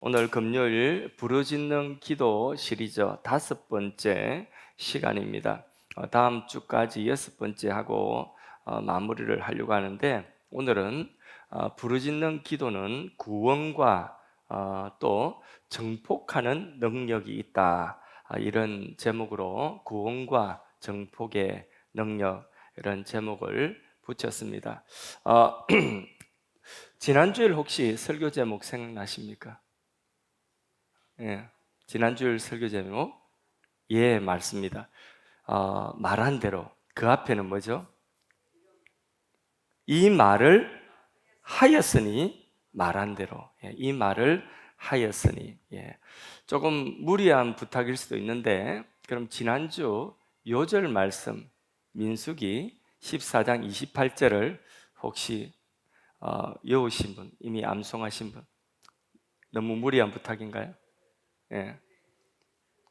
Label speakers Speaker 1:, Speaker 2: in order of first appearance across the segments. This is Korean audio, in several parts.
Speaker 1: 오늘 금요일 부르짖는 기도 시리즈 5번째 시간입니다. 다음 주까지 6번째 하고 마무리를 하려고 하는데, 오늘은 부르짖는 기도는 구원과 또 정복하는 능력이 있다, 이런 제목으로 구원과 정복의 능력, 이런 제목을 붙였습니다. 지난주일 혹시 설교 제목 생각나십니까? 예, 지난주일 설교 제목, 예, 맞습니다. 말한 대로, 그 앞에는 뭐죠? 이 말을 하였으니, 말한 대로, 예, 이 말을 하였으니. 예, 조금 무리한 부탁일 수도 있는데, 그럼 지난주 요절 말씀 민수기 14장 28절을 혹시 외우신 분, 이미 암송하신 분, 너무 무리한 부탁인가요? 예.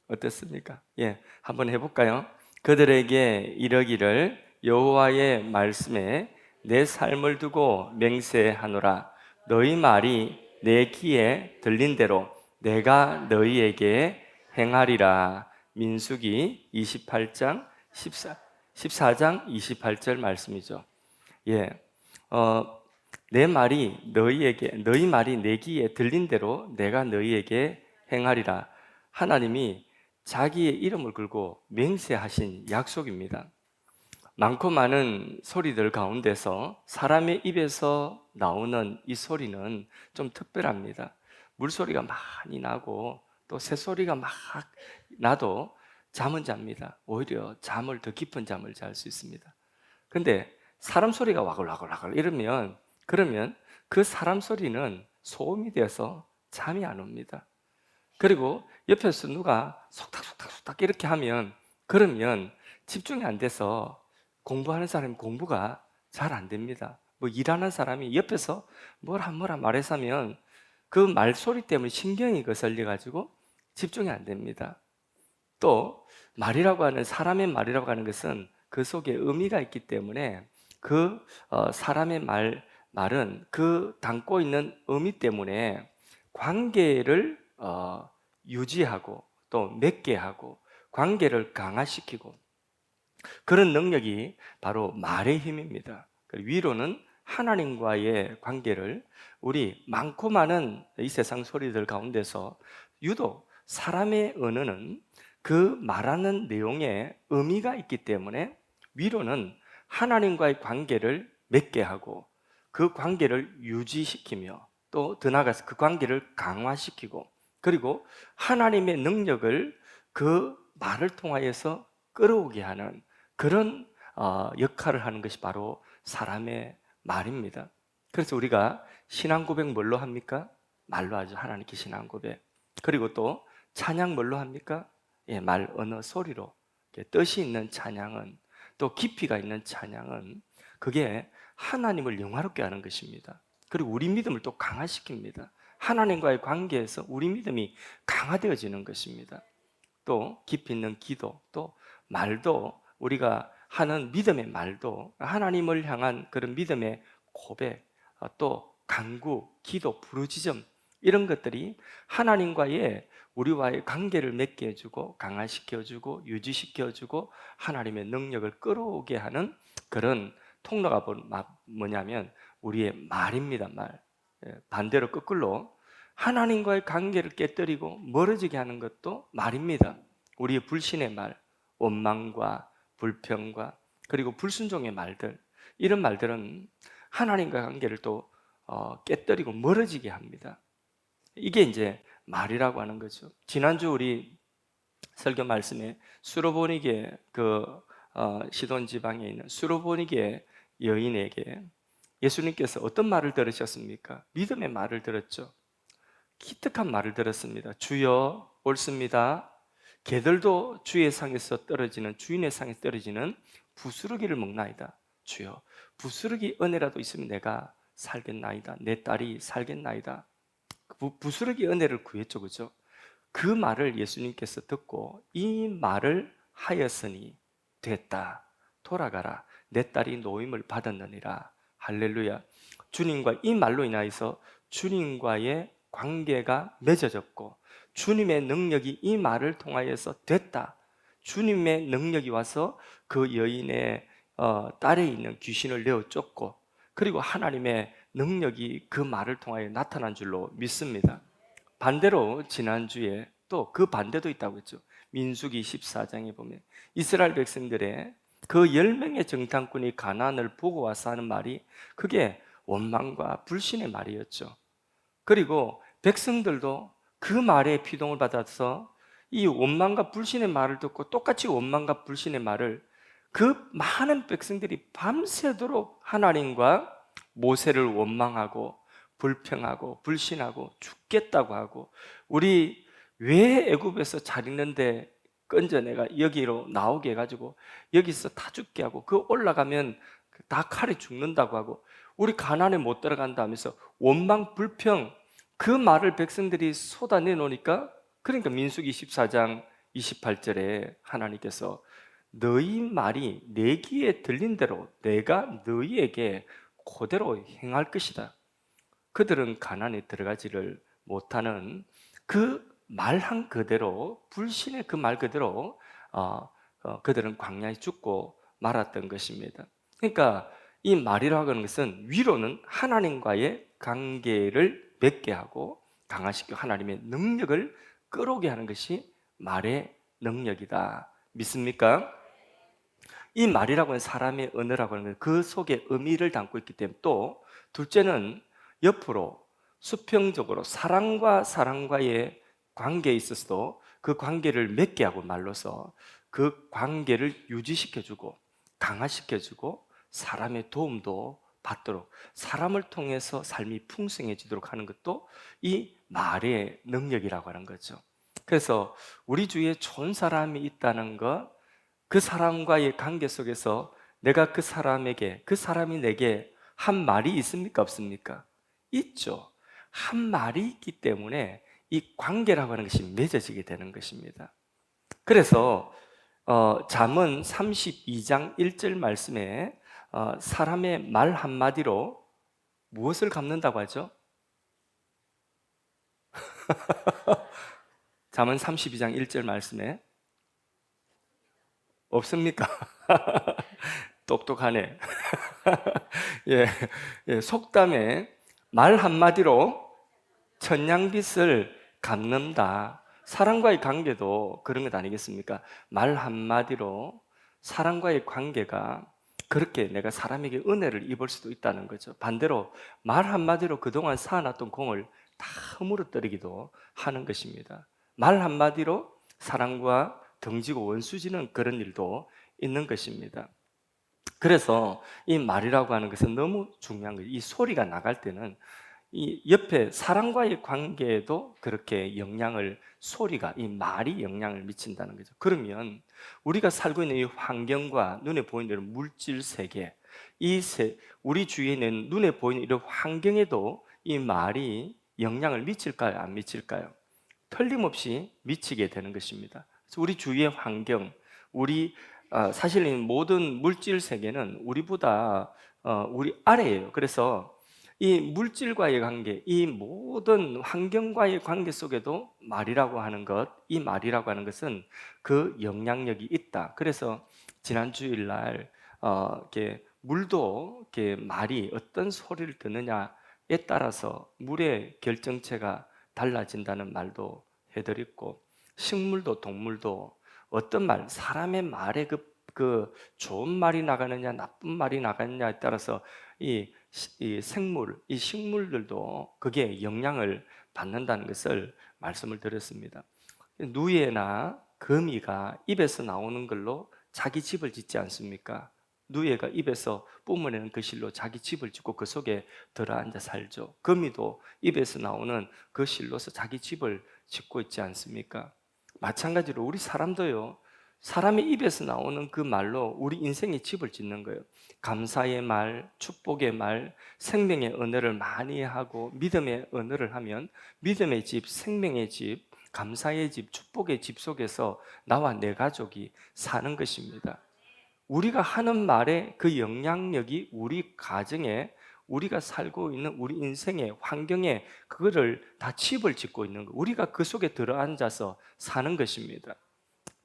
Speaker 1: 어떻습니까? 예, 한번 해볼까요? 그들에게 이르기를 여호와의 말씀에 내 삶을 두고 맹세하노라. 너희 말이 내 귀에 들린 대로 내가 너희에게 행하리라. 민수기 28장 14장 28절 말씀이죠. 예, 어, 너희 말이 내 귀에 들린 대로 내가 너희에게 행하리라. 하나님이 자기의 이름을 걸고 맹세하신 약속입니다. 많고 많은 소리들 가운데서 사람의 입에서 나오는 이 소리는 좀 특별합니다. 물소리가 많이 나고 또 새소리가 막 나도 잠은 잡니다. 오히려 잠을 더 깊은 잠을 잘 수 있습니다. 근데 사람 소리가 와글와글와글 이러면, 그러면 그 사람 소리는 소음이 돼서 잠이 안 옵니다. 그리고 옆에서 누가 속닥속닥속닥 이렇게 하면, 그러면 집중이 안 돼서 공부하는 사람이 공부가 잘 안 됩니다. 뭐 일하는 사람이 옆에서 뭐라 말해서 하면 그 말소리 때문에 신경이 거슬려 가지고 집중이 안 됩니다. 또 사람의 말이라고 하는 것은 그 속에 의미가 있기 때문에 그 사람의 말은 그 담고 있는 의미 때문에 관계를 유지하고 또 맺게 하고 관계를 강화시키고, 그런 능력이 바로 말의 힘입니다. 위로는 하나님과의 관계를, 우리 많고 많은 이 세상 소리들 가운데서 유독 사람의 언어는 그 말하는 내용에 의미가 있기 때문에 위로는 하나님과의 관계를 맺게 하고 그 관계를 유지시키며 또 더 나아가서 그 관계를 강화시키고, 그리고 하나님의 능력을 그 말을 통하여서 끌어오게 하는 그런 역할을 하는 것이 바로 사람의 말입니다. 그래서 우리가 신앙 고백 뭘로 합니까? 말로 하죠. 하나님께 신앙 고백. 그리고 또 찬양 뭘로 합니까? 예, 말, 언어, 소리로. 뜻이 있는 찬양은, 또 깊이가 있는 찬양은, 그게 하나님을 영화롭게 하는 것입니다. 그리고 우리 믿음을 또 강화시킵니다. 하나님과의 관계에서 우리 믿음이 강화되어지는 것입니다. 또 깊이 있는 기도, 또 말도, 우리가 하는 믿음의 말도 하나님을 향한 그런 믿음의 고백, 또 간구, 기도, 부르짖음, 이런 것들이 하나님과의 우리와의 관계를 맺게 해주고 강화시켜주고 유지시켜주고 하나님의 능력을 끌어오게 하는 그런 통로가 뭐냐면 우리의 말입니다. 말. 반대로 거꾸로 하나님과의 관계를 깨뜨리고 멀어지게 하는 것도 말입니다. 우리의 불신의 말, 원망과 불평과 그리고 불순종의 말들, 이런 말들은 하나님과 관계를 또 깨뜨리고 멀어지게 합니다. 이게 이제 말이라고 하는 거죠. 지난주 우리 설교 말씀에 수로보니게 시돈 지방에 있는 수로보니게 여인에게 예수님께서 어떤 말을 들으셨습니까? 믿음의 말을 들었죠. 기특한 말을 들었습니다. 주여, 옳습니다. 개들도 주의 상에서 떨어지는, 주인의 상에서 떨어지는 부스러기를 먹나이다. 주여, 부스러기 은혜라도 있으면 내가 살겠나이다. 내 딸이 살겠나이다. 부스러기 은혜를 구했죠, 그죠? 그 말을 예수님께서 듣고 이 말을 하였으니 됐다. 돌아가라. 내 딸이 노임을 받았느니라. 할렐루야. 주님과 이 말로 인하여서 주님과의 관계가 맺어졌고 주님의 능력이 이 말을 통하여서 됐다. 주님의 능력이 와서 그 여인의 딸에 있는 귀신을 내어 쫓고 그리고 하나님의 능력이 그 말을 통하여 나타난 줄로 믿습니다. 반대로 지난주에 또 그 반대도 있다고 했죠. 민수기 14장에 보면 이스라엘 백성들의 그 10명의 정탐꾼이 가나안을 보고 와서 하는 말이 그게 원망과 불신의 말이었죠. 그리고 백성들도 그 말에 피동을 받아서 이 원망과 불신의 말을 듣고 똑같이 원망과 불신의 말을 그 많은 백성들이 밤새도록 하나님과 모세를 원망하고 불평하고 불신하고 죽겠다고 하고 우리 왜 애굽에서 잘 있는데 건져내가 여기로 나오게 해가지고 여기서 다 죽게 하고 그 올라가면 다 칼에 죽는다고 하고 우리 가나안에 못 들어간다 하면서 원망 불평 그 말을 백성들이 쏟아내 놓으니까 그러니까 민수기 14장 28절에 하나님께서 너희 말이 내 귀에 들린 대로 내가 너희에게 그대로 행할 것이다. 그들은 가나안에 들어가지를 못하는 그 말한 그대로 불신의 그 말 그대로 그들은 광야에 죽고 말았던 것입니다. 그러니까 이 말이라고 하는 것은 위로는 하나님과의 관계를 맺게 하고 강화시키고 하나님의 능력을 끌어오게 하는 것이 말의 능력이다. 믿습니까? 이 말이라고 하는 사람의 언어라고 하는 그 속에 의미를 담고 있기 때문에 또 둘째는 옆으로 수평적으로 사람과 사람과의 관계에 있어서도 그 관계를 맺게 하고 말로서 그 관계를 유지시켜주고 강화시켜주고 사람의 도움도 받도록 사람을 통해서 삶이 풍성해지도록 하는 것도 이 말의 능력이라고 하는 거죠. 그래서 우리 주위에 좋은 사람이 있다는 것, 그 사람과의 관계 속에서 내가 그 사람에게, 그 사람이 내게 한 말이 있습니까? 없습니까? 있죠. 한 말이 있기 때문에 이 관계라고 하는 것이 맺어지게 되는 것입니다. 그래서 잠언 32장 1절 말씀에 사람의 말 한마디로 무엇을 갚는다고 하죠? 잠언 32장 1절 말씀에 없습니까? 똑똑하네. 예, 예, 속담에 말 한마디로 천냥빚을 갚는다. 사람과의 관계도 그런 것 아니겠습니까? 말 한마디로 사람과의 관계가 그렇게 내가 사람에게 은혜를 입을 수도 있다는 거죠. 반대로 말 한마디로 그동안 쌓아놨던 공을 다 허물어뜨리기도 하는 것입니다. 말 한마디로 사람과 등지고 원수지는 그런 일도 있는 것입니다. 그래서 이 말이라고 하는 것은 너무 중요한 거예요. 이 소리가 나갈 때는 이 옆에 사람과의 관계에도 그렇게 소리가, 이 말이 영향을 미친다는 거죠. 그러면 우리가 살고 있는 이 환경과 눈에 보이는 물질 세계, 우리 주위에 있는 눈에 보이는 이런 환경에도 이 말이 영향을 미칠까요? 안 미칠까요? 틀림없이 미치게 되는 것입니다. 그래서 우리 주위의 환경, 사실 이 모든 물질 세계는 우리보다 우리 아래예요. 그래서 이 물질과의 관계, 이 모든 환경과의 관계 속에도 이 말이라고 하는 것은 그 영향력이 있다. 그래서 지난 주일날 이렇게 물도 이렇게 말이 어떤 소리를 듣느냐에 따라서 물의 결정체가 달라진다는 말도 해드렸고, 식물도 동물도 어떤 말, 사람의 말에 그 좋은 말이 나가느냐, 나쁜 말이 나가느냐에 따라서 이 생물, 이 식물들도 그게 영향을 받는다는 것을 말씀을 드렸습니다. 누에나 거미가 입에서 나오는 걸로 자기 집을 짓지 않습니까? 누에가 입에서 뿜어내는 그 실로 자기 집을 짓고 그 속에 들어앉아 살죠. 거미도 입에서 나오는 그 실로서 자기 집을 짓고 있지 않습니까? 마찬가지로 우리 사람도요, 사람의 입에서 나오는 그 말로 우리 인생의 집을 짓는 거예요. 감사의 말, 축복의 말, 생명의 언어를 많이 하고 믿음의 언어를 하면 믿음의 집, 생명의 집, 감사의 집, 축복의 집 속에서 나와 내 가족이 사는 것입니다. 우리가 하는 말의 그 영향력이 우리 가정에, 우리가 살고 있는 우리 인생의 환경에 그거를 다 칩을 짓고 있는 거. 우리가 그 속에 들어앉아서 사는 것입니다.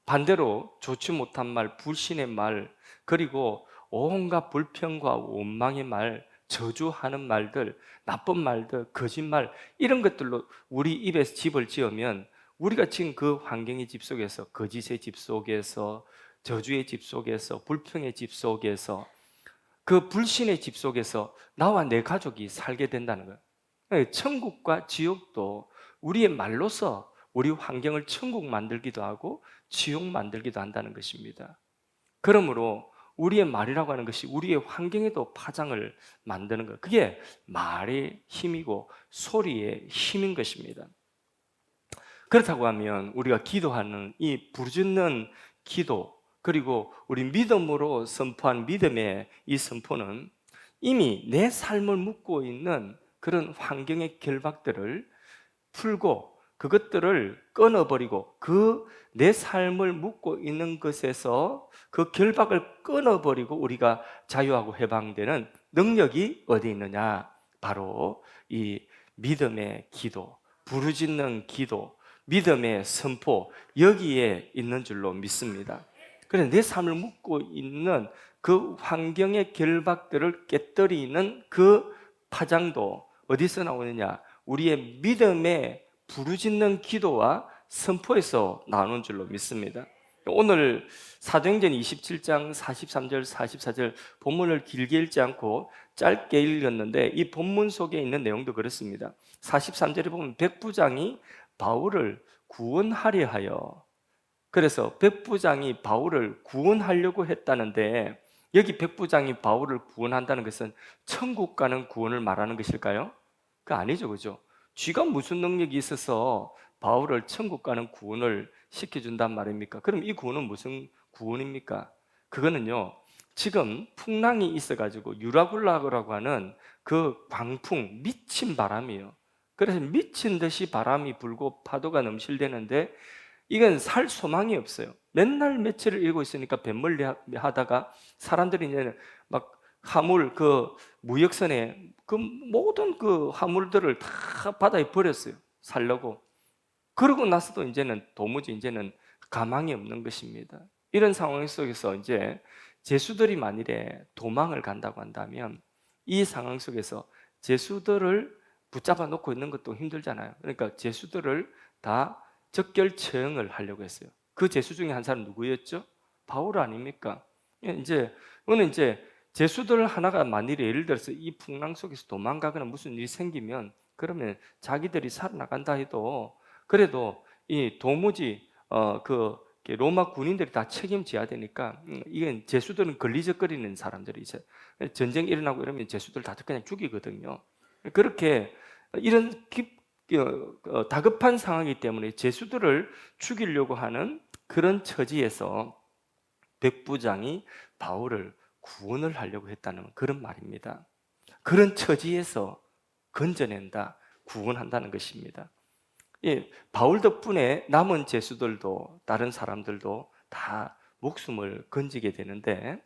Speaker 1: 반대로 좋지 못한 말, 불신의 말, 그리고 온갖 불평과 원망의 말, 저주하는 말들, 나쁜 말들, 거짓말, 이런 것들로 우리 입에서 집을 지으면 우리가 지금 그 환경의 집 속에서, 거짓의 집 속에서, 저주의 집 속에서, 불평의 집 속에서, 그 불신의 집 속에서 나와 내 가족이 살게 된다는 거예요. 천국과 지옥도 우리의 말로서 우리 환경을 천국 만들기도 하고 지옥 만들기도 한다는 것입니다. 그러므로 우리의 말이라고 하는 것이 우리의 환경에도 파장을 만드는 것, 그게 말의 힘이고 소리의 힘인 것입니다. 그렇다고 하면 우리가 기도하는 이 부르짖는 기도, 그리고 우리 믿음으로 선포한 믿음의 이 선포는 이미 내 삶을 묶고 있는 그런 환경의 결박들을 풀고 그것들을 끊어버리고 그 내 삶을 묶고 있는 것에서 그 결박을 끊어버리고 우리가 자유하고 해방되는 능력이 어디 있느냐? 바로 이 믿음의 기도, 부르짖는 기도, 믿음의 선포, 여기에 있는 줄로 믿습니다. 그래서 내 삶을 묶고 있는 그 환경의 결박들을 깨뜨리는 그 파장도 어디서 나오느냐? 우리의 믿음의 부르짖는 기도와 선포에서 나오는 줄로 믿습니다. 오늘 사도행전 27장 43절 44절 본문을 길게 읽지 않고 짧게 읽었는데 이 본문 속에 있는 내용도 그렇습니다. 43절에 보면 백부장이 바울을 구원하려 하여, 그래서 백부장이 바울을 구원하려고 했다는데 여기 백부장이 바울을 구원한다는 것은 천국 가는 구원을 말하는 것일까요? 그 아니죠, 그죠? 쥐가 무슨 능력이 있어서 바울을 천국 가는 구원을 시켜준단 말입니까? 그럼 이 구원은 무슨 구원입니까? 그거는요, 지금 풍랑이 있어가지고 유라굴라라고 하는 그 광풍, 미친 바람이에요. 그래서 미친 듯이 바람이 불고 파도가 넘실대는데 이건 살 소망이 없어요. 맨날 며칠을 일고 있으니까 뱃멀리 하다가 사람들이 이제는 막 화물 그 무역선에 그 모든 그 화물들을 다 바다에 버렸어요. 살려고. 그러고 나서도 이제는 도무지 이제는 가망이 없는 것입니다. 이런 상황 속에서 이제 제수들이 만일에 도망을 간다고 한다면 이 상황 속에서 제수들을 붙잡아 놓고 있는 것도 힘들잖아요. 그러니까 제수들을 다 적결 처형을 하려고 했어요. 그 제수 중에 한 사람 누구였죠? 바울 아닙니까? 오늘 이제 제수들 하나가 만일에 예를 들어서 이 풍랑 속에서 도망가거나 무슨 일이 생기면 그러면 자기들이 살아나간다 해도 그래도 이 도무지 그 로마 군인들이 다 책임져야 되니까 이건 제수들은 걸리적거리는 사람들이 있어요. 전쟁 일어나고 이러면 제수들 다 그냥 죽이거든요. 그렇게 이런 다급한 상황이기 때문에 제수들을 죽이려고 하는 그런 처지에서 백부장이 바울을 구원을 하려고 했다는 그런 말입니다. 그런 처지에서 건져낸다, 구원한다는 것입니다. 예, 바울 덕분에 남은 제수들도 다른 사람들도 다 목숨을 건지게 되는데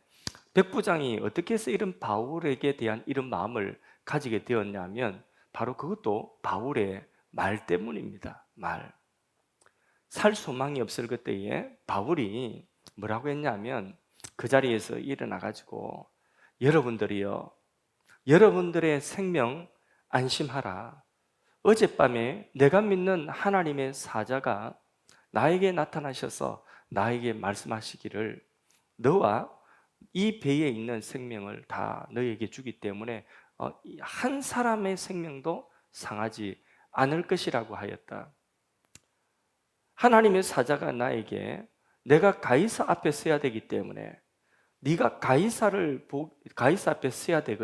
Speaker 1: 백부장이 어떻게 해서 이런 바울에게 대한 이런 마음을 가지게 되었냐면 바로 그것도 바울의 말 때문입니다. 말. 살 소망이 없을 그때에 바울이 뭐라고 했냐면 그 자리에서 일어나가지고 여러분들이요, 여러분들의 생명 안심하라. 어젯밤에 내가 믿는 하나님의 사자가 나에게 나타나셔서 나에게 말씀하시기를 너와 이 배에 있는 생명을 다 너에게 주기 때문에 한 사람의 생명도 상하지 않을 것이라고 하였다. 하나님의 사자가 나에게 내가 가이사 앞에 서야 되기 때문에 네가 가이사 앞에 서야 될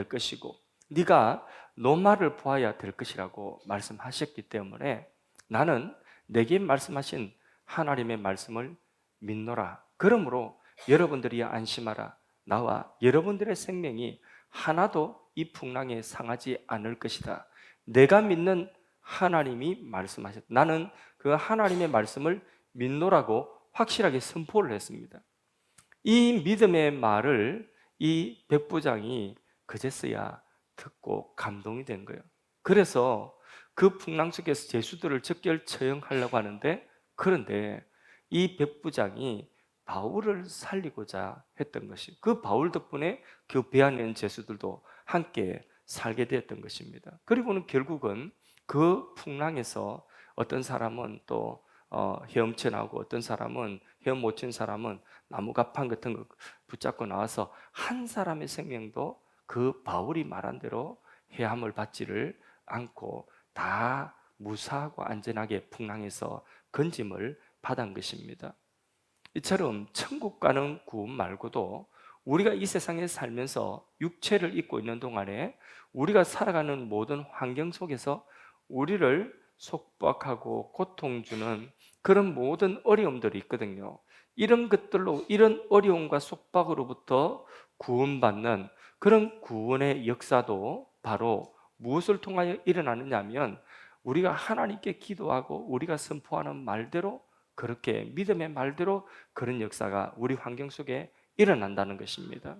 Speaker 1: 것이고 네가 로마를 보아야 될 것이라고 말씀하셨기 때문에 나는 내게 말씀하신 하나님의 말씀을 믿노라. 그러므로 여러분들이 안심하라. 나와 여러분들의 생명이 하나도 이 풍랑에 상하지 않을 것이다. 내가 믿는 하나님이 말씀하셨다. 나는 그 하나님의 말씀을 믿노라고 확실하게 선포를 했습니다. 이 믿음의 말을 이 백부장이 그제서야 듣고 감동이 된 거예요. 그래서 그 풍랑 속에서 죄수들을 적결 처형하려고 하는데, 그런데 이 백부장이 바울을 살리고자 했던 것이, 그 바울 덕분에 그 배 안에 있는 죄수들도 함께 살게 되었던 것입니다. 그리고는 결국은 그 풍랑에서 어떤 사람은 또 헤엄쳐 나오고, 어떤 사람은 헤엄 못 친 사람은 나무 가판 같은 거 붙잡고 나와서 한 사람의 생명도 그 바울이 말한 대로 해함을 받지를 않고 다 무사하고 안전하게 풍랑에서 건짐을 받은 것입니다. 이처럼 천국 가는 구원 말고도 우리가 이 세상에 살면서 육체를 입고 있는 동안에 우리가 살아가는 모든 환경 속에서 우리를 속박하고 고통 주는 그런 모든 어려움들이 있거든요. 이런 것들로, 이런 어려움과 속박으로부터 구원받는 그런 구원의 역사도 바로 무엇을 통하여 일어나느냐 하면, 우리가 하나님께 기도하고 우리가 선포하는 말대로, 그렇게 믿음의 말대로 그런 역사가 우리 환경 속에 일어난다는 것입니다.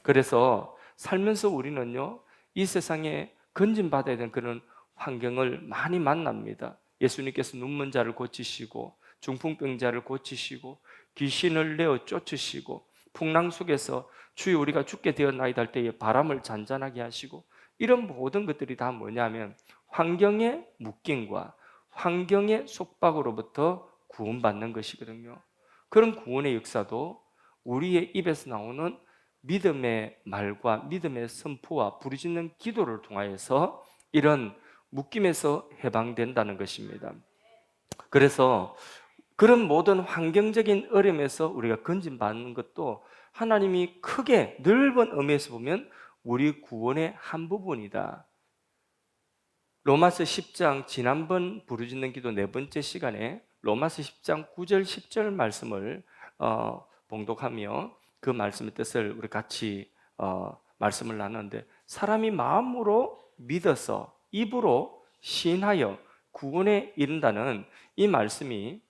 Speaker 1: 그래서 살면서 우리는요, 이 세상에 건진받아야 되는 그런 환경을 많이 만납니다. 예수님께서 눈먼 자를 고치시고, 중풍병자를 고치시고, 귀신을 내어 쫓으시고, 풍랑 속에서 주여 우리가 죽게 되었나이다 할 때에 바람을 잔잔하게 하시고, 이런 모든 것들이 다 뭐냐면 환경의 묶임과 환경의 속박으로부터 구원받는 것이거든요. 그런 구원의 역사도 우리의 입에서 나오는 믿음의 말과 믿음의 선포와 부르짖는 기도를 통하여서 이런 묶임에서 해방된다는 것입니다. 그래서 그런 모든 환경적인 어려움에서 우리가 건진받는 것도 하나님이 크게 넓은 의미에서 보면 우리 구원의 한 부분이다. 로마서 10장, 지난번 부르짖는 기도 4번째 시간에 로마서 10장 9절 10절 말씀을 봉독하며 그 말씀의 뜻을 우리 같이 말씀을 나누는데, 사람이 마음으로 믿어서 입으로 시인하여 구원에 이른다는 이 말씀이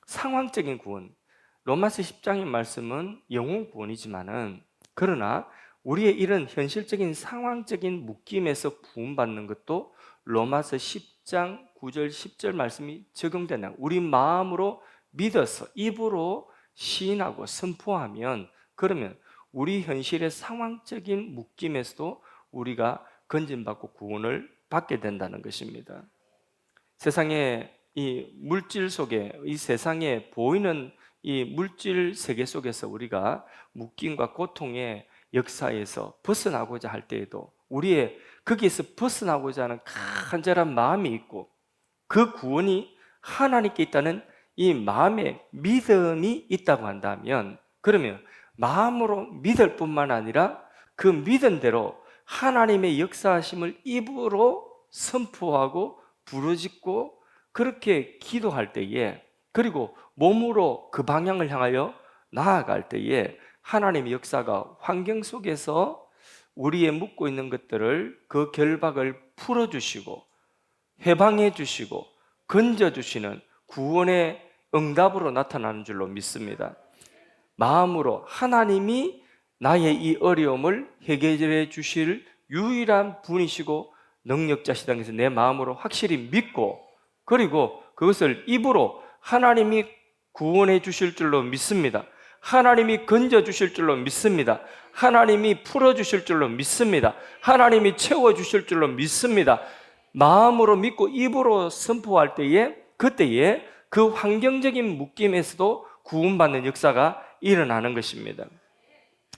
Speaker 1: 상황적인 구원, 로마서 10장의 말씀은 영혼 구원이지만은, 그러나 우리의 이런 현실적인 상황적인 묶임에서 구원받는 것도 로마서 10장 9절 10절 말씀이 적용된다. 우리 마음으로 믿어서 입으로 시인하고 선포하면, 그러면 우리 현실의 상황적인 묶임에서도 우리가 건진받고 구원을 받게 된다는 것입니다. 세상에 이 물질 속에, 이 세상에 보이는 이 물질 세계 속에서 우리가 묶임과 고통의 역사에서 벗어나고자 할 때에도 우리의 거기에서 벗어나고자 하는 간절한 마음이 있고, 그 구원이 하나님께 있다는 이 마음의 믿음이 있다고 한다면, 그러면 마음으로 믿을 뿐만 아니라 그 믿음대로 하나님의 역사하심을 입으로 선포하고 부르짖고 그렇게 기도할 때에, 그리고 몸으로 그 방향을 향하여 나아갈 때에 하나님의 역사가 환경 속에서 우리의 묻고 있는 것들을, 그 결박을 풀어주시고 해방해 주시고 건져주시는 구원의 응답으로 나타나는 줄로 믿습니다. 마음으로 하나님이 나의 이 어려움을 해결해 주실 유일한 분이시고 능력자시다는 것을 내 마음으로 확실히 믿고, 그리고 그것을 입으로 하나님이 구원해 주실 줄로 믿습니다. 하나님이 건져 주실 줄로 믿습니다. 하나님이 풀어 주실 줄로 믿습니다. 하나님이 채워 주실 줄로 믿습니다. 마음으로 믿고 입으로 선포할 때에, 그때에 그 환경적인 묶임에서도 구원받는 역사가 일어나는 것입니다.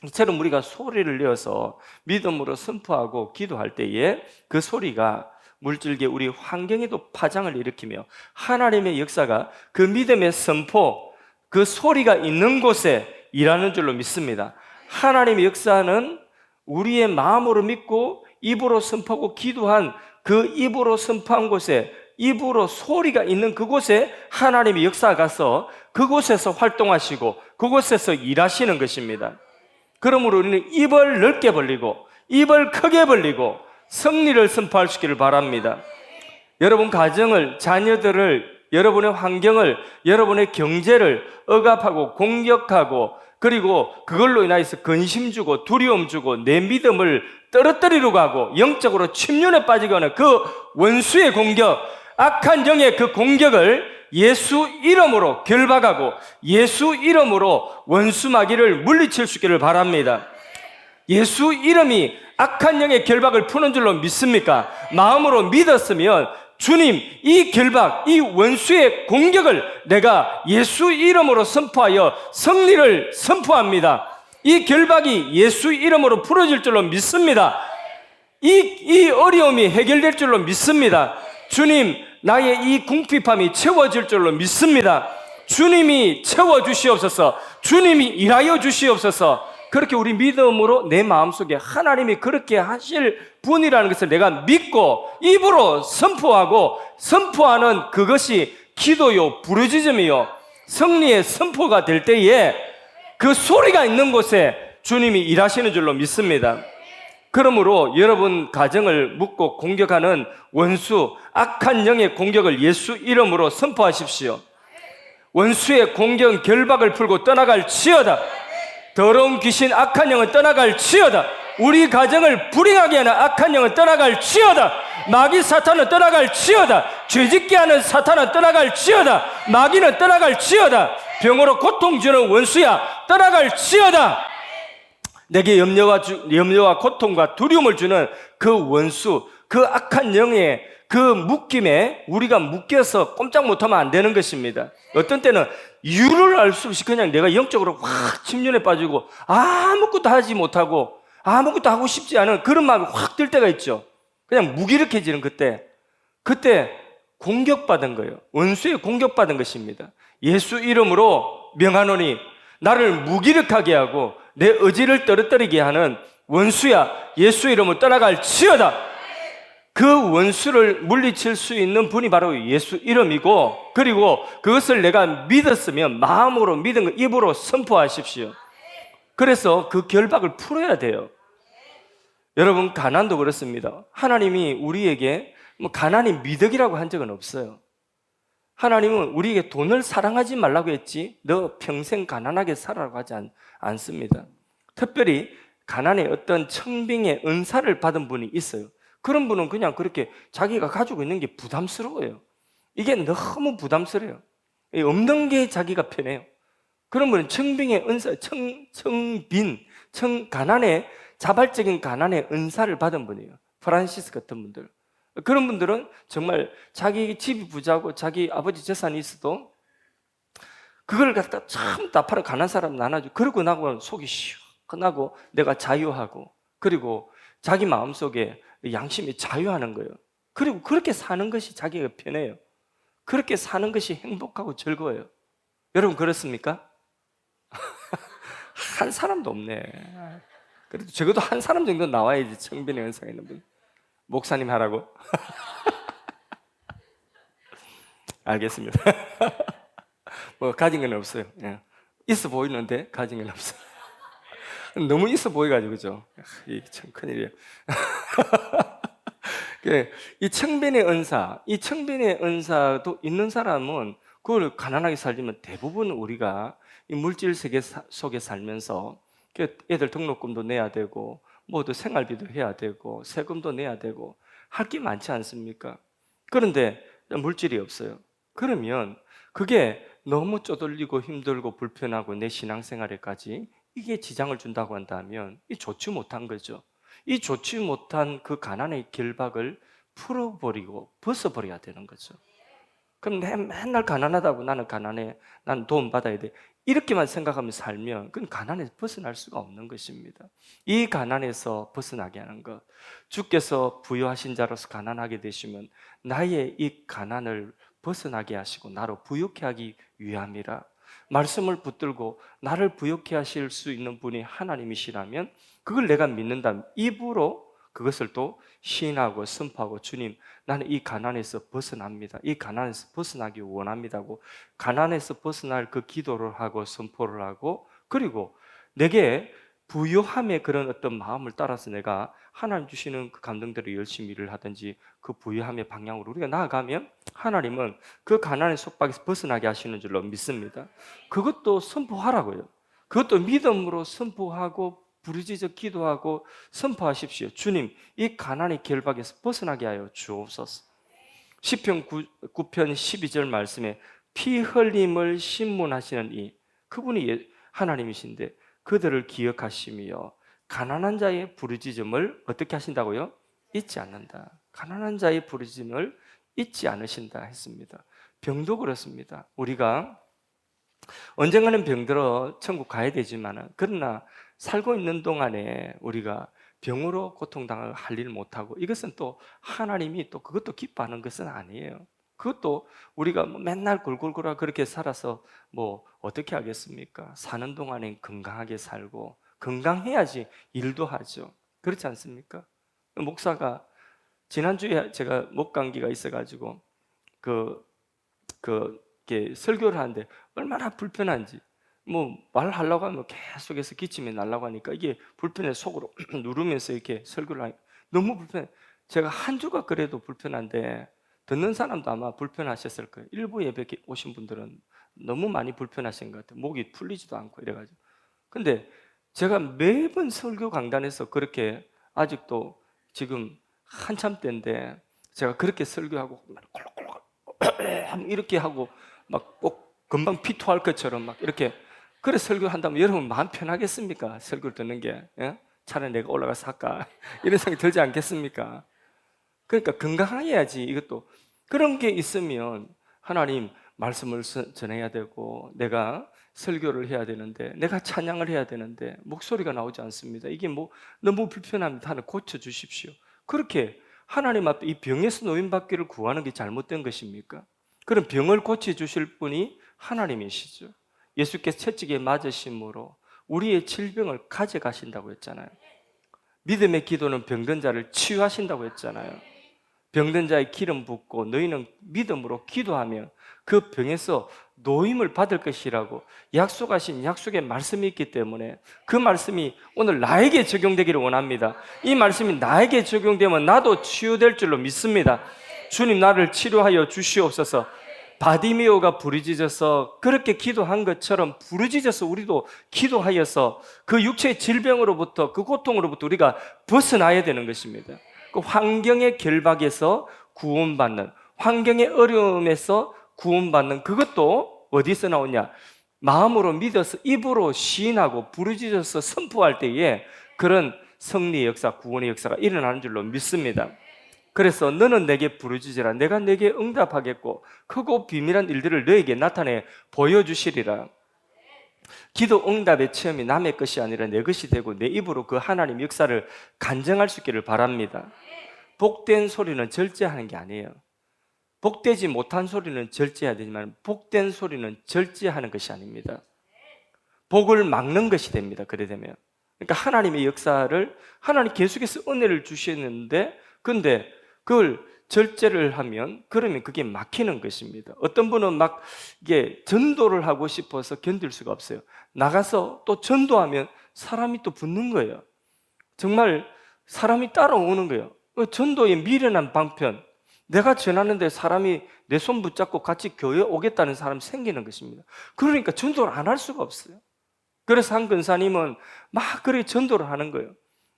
Speaker 1: 이처럼 우리가 소리를 내어서 믿음으로 선포하고 기도할 때에 그 소리가 물질계 우리 환경에도 파장을 일으키며 하나님의 역사가 그 믿음의 선포, 그 소리가 있는 곳에 일하는 줄로 믿습니다. 하나님의 역사는 우리의 마음으로 믿고 입으로 선포하고 기도한 그 입으로 선포한 곳에, 입으로 소리가 있는 그곳에 하나님의 역사가 가서 그곳에서 활동하시고 그곳에서 일하시는 것입니다. 그러므로 우리는 입을 넓게 벌리고 입을 크게 벌리고 승리를 선포할 수 있기를 바랍니다. 여러분 가정을, 자녀들을, 여러분의 환경을, 여러분의 경제를 억압하고 공격하고 그리고 그걸로 인하여서 근심 주고 두려움 주고 내 믿음을 떨어뜨리려고 하고 영적으로 침륜에 빠지게 하는 그 원수의 공격, 악한 영의 그 공격을 예수 이름으로 결박하고 예수 이름으로 원수 마귀를 물리칠 수 있기를 바랍니다. 예수 이름이 악한 영의 결박을 푸는 줄로 믿습니까? 마음으로 믿었으면 주님, 이 결박, 이 원수의 공격을 내가 예수 이름으로 선포하여 승리를 선포합니다. 이 결박이 예수 이름으로 풀어질 줄로 믿습니다. 이 어려움이 해결될 줄로 믿습니다. 주님, 나의 이 궁핍함이 채워질 줄로 믿습니다. 주님이 채워주시옵소서. 주님이 일하여 주시옵소서. 그렇게 우리 믿음으로 내 마음속에 하나님이 그렇게 하실 분이라는 것을 내가 믿고 입으로 선포하고 선포하는 그것이 기도요, 부르짖음이요, 승리의 선포가 될 때에 그 소리가 있는 곳에 주님이 일하시는 줄로 믿습니다. 그러므로 여러분 가정을 묻고 공격하는 원수, 악한 영의 공격을 예수 이름으로 선포하십시오. 원수의 공격 결박을 풀고 떠나갈 지어다. 더러운 귀신 악한 영은 떠나갈 지어다. 우리 가정을 불행하게 하는 악한 영은 떠나갈 지어다. 마귀 사탄은 떠나갈 지어다. 죄짓게 하는 사탄은 떠나갈 지어다. 마귀는 떠나갈 지어다. 병으로 고통 주는 원수야 떠나갈 지어다. 내게 염려와 고통과 두려움을 주는 그 원수, 그 악한 영의 그 묶임에 우리가 묶여서 꼼짝 못하면 안 되는 것입니다. 어떤 때는 이유를 알 수 없이 그냥 내가 영적으로 확 침륜에 빠지고 아무것도 하지 못하고 아무것도 하고 싶지 않은 그런 마음이 확 들 때가 있죠. 그냥 무기력해지는 그때 공격받은 거예요. 원수에 공격받은 것입니다. 예수 이름으로 명하노니 나를 무기력하게 하고 내 의지를 떨어뜨리게 하는 원수야 예수 이름으로 떠나갈 지어다. 그 원수를 물리칠 수 있는 분이 바로 예수 이름이고, 그리고 그것을 내가 믿었으면 마음으로 믿은 거 입으로 선포하십시오. 그래서 그 결박을 풀어야 돼요. 여러분, 가난도 그렇습니다. 하나님이 우리에게 가난이 미덕이라고 한 적은 없어요. 하나님은 우리에게 돈을 사랑하지 말라고 했지 너 평생 가난하게 살아라고 하지 않습니다. 특별히 가난의 어떤 청빙의 은사를 받은 분이 있어요. 그런 분은 그냥 그렇게 자기가 가지고 있는 게 부담스러워요. 이게 너무 부담스러워요. 없는 게 자기가 편해요. 그런 분은 청빙의 은사, 가난의, 자발적인 가난의 은사를 받은 분이에요. 프란시스 같은 분들. 그런 분들은 정말 자기 집이 부자고 자기 아버지 재산이 있어도 그걸 갖다 참 나팔을 가난 사람 나눠주고, 그러고 나고 속이 시원하고 내가 자유하고, 그리고 자기 마음속에 양심이 자유하는 거예요. 그리고 그렇게 사는 것이 자기가 편해요. 그렇게 사는 것이 행복하고 즐거워요. 여러분 그렇습니까? 한 사람도 없네. 그래도 적어도 한 사람 정도 나와야지. 청빈의 은사가 있는 분. 목사님 하라고? 알겠습니다. 뭐 가진 건 없어요. 있어 보이는데 가진 건 없어요. 너무 있어 보여가지고, 그죠? 이게 참 큰일이에요. 이 청빈의 은사도 있는 사람은 그걸 가난하게 살지만 대부분 우리가 이 물질 세계 속에 살면서 애들 등록금도 내야 되고, 뭐도 생활비도 해야 되고, 세금도 내야 되고, 할 게 많지 않습니까? 그런데 물질이 없어요. 그러면 그게 너무 쪼들리고 힘들고 불편하고 내 신앙생활에까지 이게 지장을 준다고 한다면 이 좋지 못한 거죠. 이 좋지 못한 그 가난의 결박을 풀어버리고 벗어버려야 되는 거죠. 그럼 맨날 가난하다고 나는 가난해, 나는 도움 받아야 돼, 이렇게만 생각하며 살면 그건 가난에서 벗어날 수가 없는 것입니다. 이 가난에서 벗어나게 하는 것, 주께서 부유하신 자로서 가난하게 되시면 나의 이 가난을 벗어나게 하시고 나로 부유케 하기 위함이라. 말씀을 붙들고 나를 부유케 하실 수 있는 분이 하나님이시라면 그걸 내가 믿는다면 입으로 그것을 또 시인하고 선포하고, 주님, 나는 이 가난에서 벗어납니다. 이 가난에서 벗어나기 원합니다고 가난에서 벗어날 그 기도를 하고 선포를 하고, 그리고 내게 부유함의 그런 어떤 마음을 따라서 내가 하나님 주시는 그 감동대로 열심히 일을 하든지 그 부유함의 방향으로 우리가 나아가면 하나님은 그 가난의 속박에서 벗어나게 하시는 줄로 믿습니다. 그것도 선포하라고요. 그것도 믿음으로 선포하고 부르짖어 기도하고 선포하십시오. 주님, 이 가난의 결박에서 벗어나게 하여 주옵소서. 시편 9편 12절 말씀에 피 흘림을 신문하시는 이 그분이 하나님이신데 그들을 기억하시며 가난한 자의 부르짖음을 어떻게 하신다고요? 잊지 않는다. 가난한 자의 부르짖음을 잊지 않으신다 했습니다. 병도 그렇습니다. 우리가 언젠가는 병들어 천국 가야 되지만 그러나 살고 있는 동안에 우리가 병으로 고통당할 할 일 못하고 이것은 또 하나님이 또 그것도 기뻐하는 것은 아니에요. 그것도 우리가 맨날 골골골아 그렇게 살아서 뭐 어떻게 하겠습니까? 사는 동안에 건강하게 살고 건강해야지 일도 하죠. 그렇지 않습니까? 목사가 지난주에 제가 목감기가 있어가지고 이렇게 설교를 하는데 얼마나 불편한지 뭐 말하려고 하면 계속해서 기침이 나려고 하니까 이게 불편해 속으로 누르면서 이렇게 설교를 하니까 너무 불편해. 제가 한 주가 그래도 불편한데 듣는 사람도 아마 불편하셨을 거예요. 일부 예배 오신 분들은 너무 많이 불편하신 것 같아요. 목이 풀리지도 않고 이래가지고. 근데 제가 매번 설교 강단에서 그렇게 아직도 지금 한참 때인데 제가 그렇게 설교하고 이렇게 하고 막 꼭 금방 피토할 것처럼 막 이렇게 그래 설교한다면 여러분 마음 편하겠습니까? 설교를 듣는 게 차라리 내가 올라가서 할까 이런 생각이 들지 않겠습니까? 그러니까 건강해야지. 이것도 그런 게 있으면 하나님 말씀을 전해야 되고 내가 설교를 해야 되는데 내가 찬양을 해야 되는데 목소리가 나오지 않습니다. 이게 뭐 너무 불편합니다. 하나 고쳐주십시오. 그렇게 하나님 앞에 이 병에서 노인받기를 구하는 게 잘못된 것입니까? 그럼 병을 고쳐주실 분이 하나님이시죠. 예수께서 채찍에 맞으심으로 우리의 질병을 가져가신다고 했잖아요. 믿음의 기도는 병든 자를 치유하신다고 했잖아요. 병든 자의 기름 붓고 너희는 믿음으로 기도하면 그 병에서 노임을 받을 것이라고 약속하신 약속의 말씀이 있기 때문에 그 말씀이 오늘 나에게 적용되기를 원합니다. 이 말씀이 나에게 적용되면 나도 치유될 줄로 믿습니다. 주님 나를 치료하여 주시옵소서. 바디메오가 부르짖어서 그렇게 기도한 것처럼 부르짖어서 우리도 기도하여서 그 육체의 질병으로부터 그 고통으로부터 우리가 벗어나야 되는 것입니다. 그 환경의 결박에서 구원받는, 환경의 어려움에서 구원받는 그것도 어디서 나오냐? 마음으로 믿어서 입으로 시인하고 부르짖어서 선포할 때에 그런 승리의 역사, 구원의 역사가 일어나는 줄로 믿습니다. 그래서 너는 내게 부르짖으라. 내가 내게 응답하겠고 크고 비밀한 일들을 너에게 나타내 보여주시리라. 기도 응답의 체험이 남의 것이 아니라 내 것이 되고 내 입으로 그 하나님 역사를 간증할 수 있기를 바랍니다. 복된 소리는 절제하는 게 아니에요. 복되지 못한 소리는 절제해야 되지만 복된 소리는 절제하는 것이 아닙니다. 복을 막는 것이 됩니다. 그래 되면. 그러니까 하나님의 역사를 하나님 계속해서 은혜를 주시는데 근데 그걸 절제를 하면 그러면 그게 막히는 것입니다. 어떤 분은 막 이게 전도를 하고 싶어서 견딜 수가 없어요. 나가서 또 전도하면 사람이 또 붙는 거예요. 정말 사람이 따라오는 거예요. 전도의 미련한 방편, 내가 전하는데 사람이 내 손 붙잡고 같이 교회 오겠다는 사람이 생기는 것입니다. 그러니까 전도를 안 할 수가 없어요. 그래서 한 근사님은 막 그렇게 전도를 하는 거예요.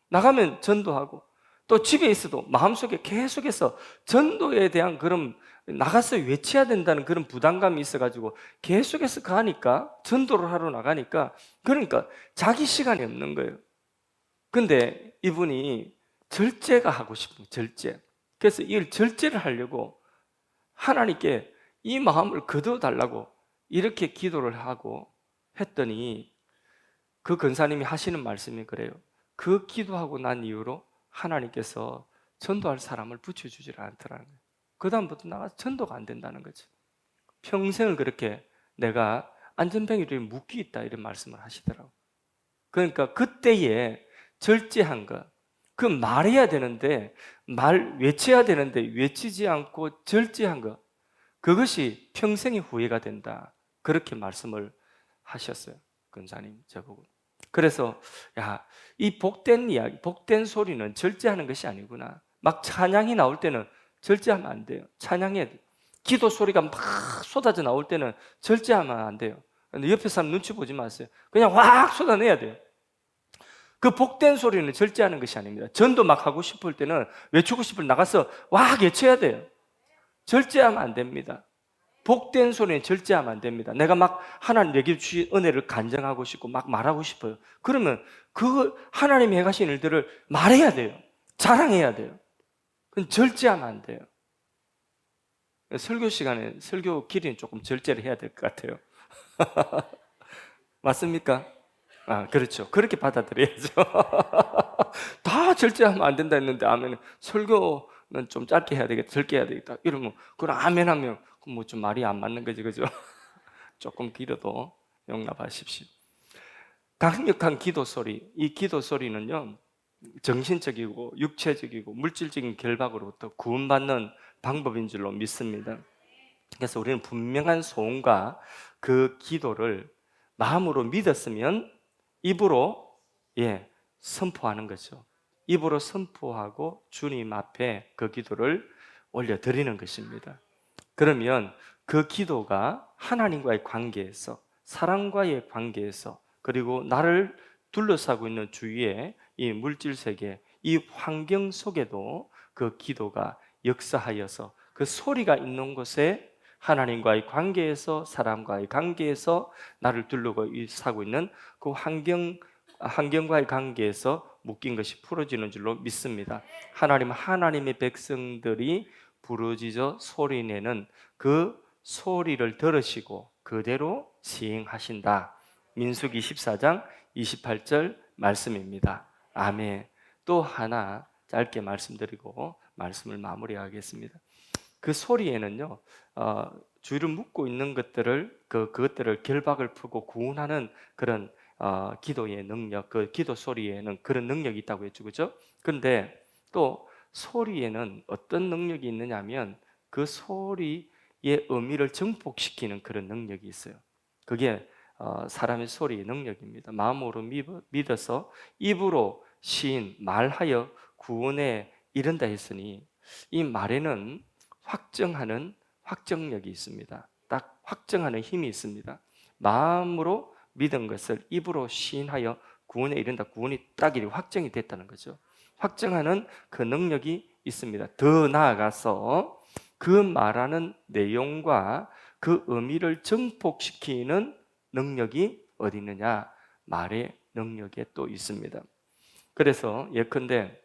Speaker 1: 나가면 전도하고 또 집에 있어도 마음속에 계속해서 전도에 대한 그런 나가서 외쳐야 된다는 그런 부담감이 있어가지고 계속해서 가니까 전도를 하러 나가니까 그러니까 자기 시간이 없는 거예요. 근데 이분이 절제가 하고 싶은 절제. 그래서 이걸 절제를 하려고 하나님께 이 마음을 거둬달라고 이렇게 기도를 하고 했더니 그 근사님이 하시는 말씀이 그래요. 그 기도하고 난 이후로 하나님께서 전도할 사람을 붙여주질 않더라는 거예요. 그 다음부터 나가서 전도가 안 된다는 거죠. 평생을 그렇게 내가 안전뱅이를 묶이 있다 이런 말씀을 하시더라고요. 그러니까 그때에 절제한 것, 그 말해야 되는데 말 외쳐야 되는데 외치지 않고 절제한 것, 그것이 평생의 후회가 된다. 그렇게 말씀을 하셨어요. 근사님 저보고. 그래서 야, 이 복된 이야기, 복된 소리는 절제하는 것이 아니구나. 막 찬양이 나올 때는 절제하면 안 돼요. 찬양해야 돼요. 기도 소리가 막 쏟아져 나올 때는 절제하면 안 돼요. 근데 옆에 사람 눈치 보지 마세요. 그냥 확 쏟아내야 돼요. 그 복된 소리는 절제하는 것이 아닙니다. 전도 막 하고 싶을 때는 외치고 싶을 때 나가서 확 외쳐야 돼요. 절제하면 안 됩니다. 복된 소리는 절제하면 안 됩니다. 내가 막 하나님 내게 주신 은혜를 간증하고 싶고 막 말하고 싶어요. 그러면 그 하나님이 행하신 일들을 말해야 돼요. 자랑해야 돼요. 그건 절제하면 안 돼요. 설교 시간에 설교 길이는 조금 절제를 해야 될 것 같아요. 맞습니까? 아, 그렇죠. 그렇게 받아들여야죠. 다 절제하면 안 된다 했는데 아멘. 설교는 좀 짧게 해야 되겠다, 적게 해야 되겠다. 이러면 그럼 아멘 하면 뭐 좀 말이 안 맞는 거지, 그죠? 조금 길어도 용납하십시오. 강력한 기도 소리, 이 기도 소리는요, 정신적이고 육체적이고 물질적인 결박으로부터 구원받는 방법인 줄로 믿습니다. 그래서 우리는 분명한 소원과 그 기도를 마음으로 믿었으면 입으로 선포하는 거죠. 입으로 선포하고 주님 앞에 그 기도를 올려드리는 것입니다. 그러면 그 기도가 하나님과의 관계에서, 사랑과의 관계에서, 그리고 나를 둘러싸고 있는 주위의 이 물질 세계, 이 환경 속에도 그 기도가 역사하여서 그 소리가 있는 곳에 하나님과의 관계에서, 사람과의 관계에서, 나를 둘러싸고 있는 그 환경과의 관계에서 묶인 것이 풀어지는 줄로 믿습니다. 하나님의 백성들이 부르짖어 소리내는 그 소리를 들으시고 그대로 시행하신다. 민수기 14장 28절 말씀입니다. 아멘. 또 하나 짧게 말씀드리고 말씀을 마무리하겠습니다. 그 소리에는요, 주위를 묶고 있는 것들을 그것들을 결박을 풀고 구원하는 그런 기도의 능력, 그 기도 소리에는 그런 능력이 있다고 했죠, 그렇죠? 그런데 또 소리에는 어떤 능력이 있느냐면 그 소리의 의미를 증폭시키는 그런 능력이 있어요. 그게 사람의 소리의 능력입니다. 마음으로 믿어서 입으로 시인 말하여 구원에 이른다 했으니 이 말에는 확정하는 확정력이 있습니다. 딱 확정하는 힘이 있습니다. 마음으로 믿은 것을 입으로 시인하여 구원에 이른다. 구원이 딱 이렇게 확정이 됐다는 거죠. 확정하는 그 능력이 있습니다. 더 나아가서 그 말하는 내용과 그 의미를 증폭시키는 능력이 어디 있느냐? 말의 능력에 또 있습니다. 그래서 예컨대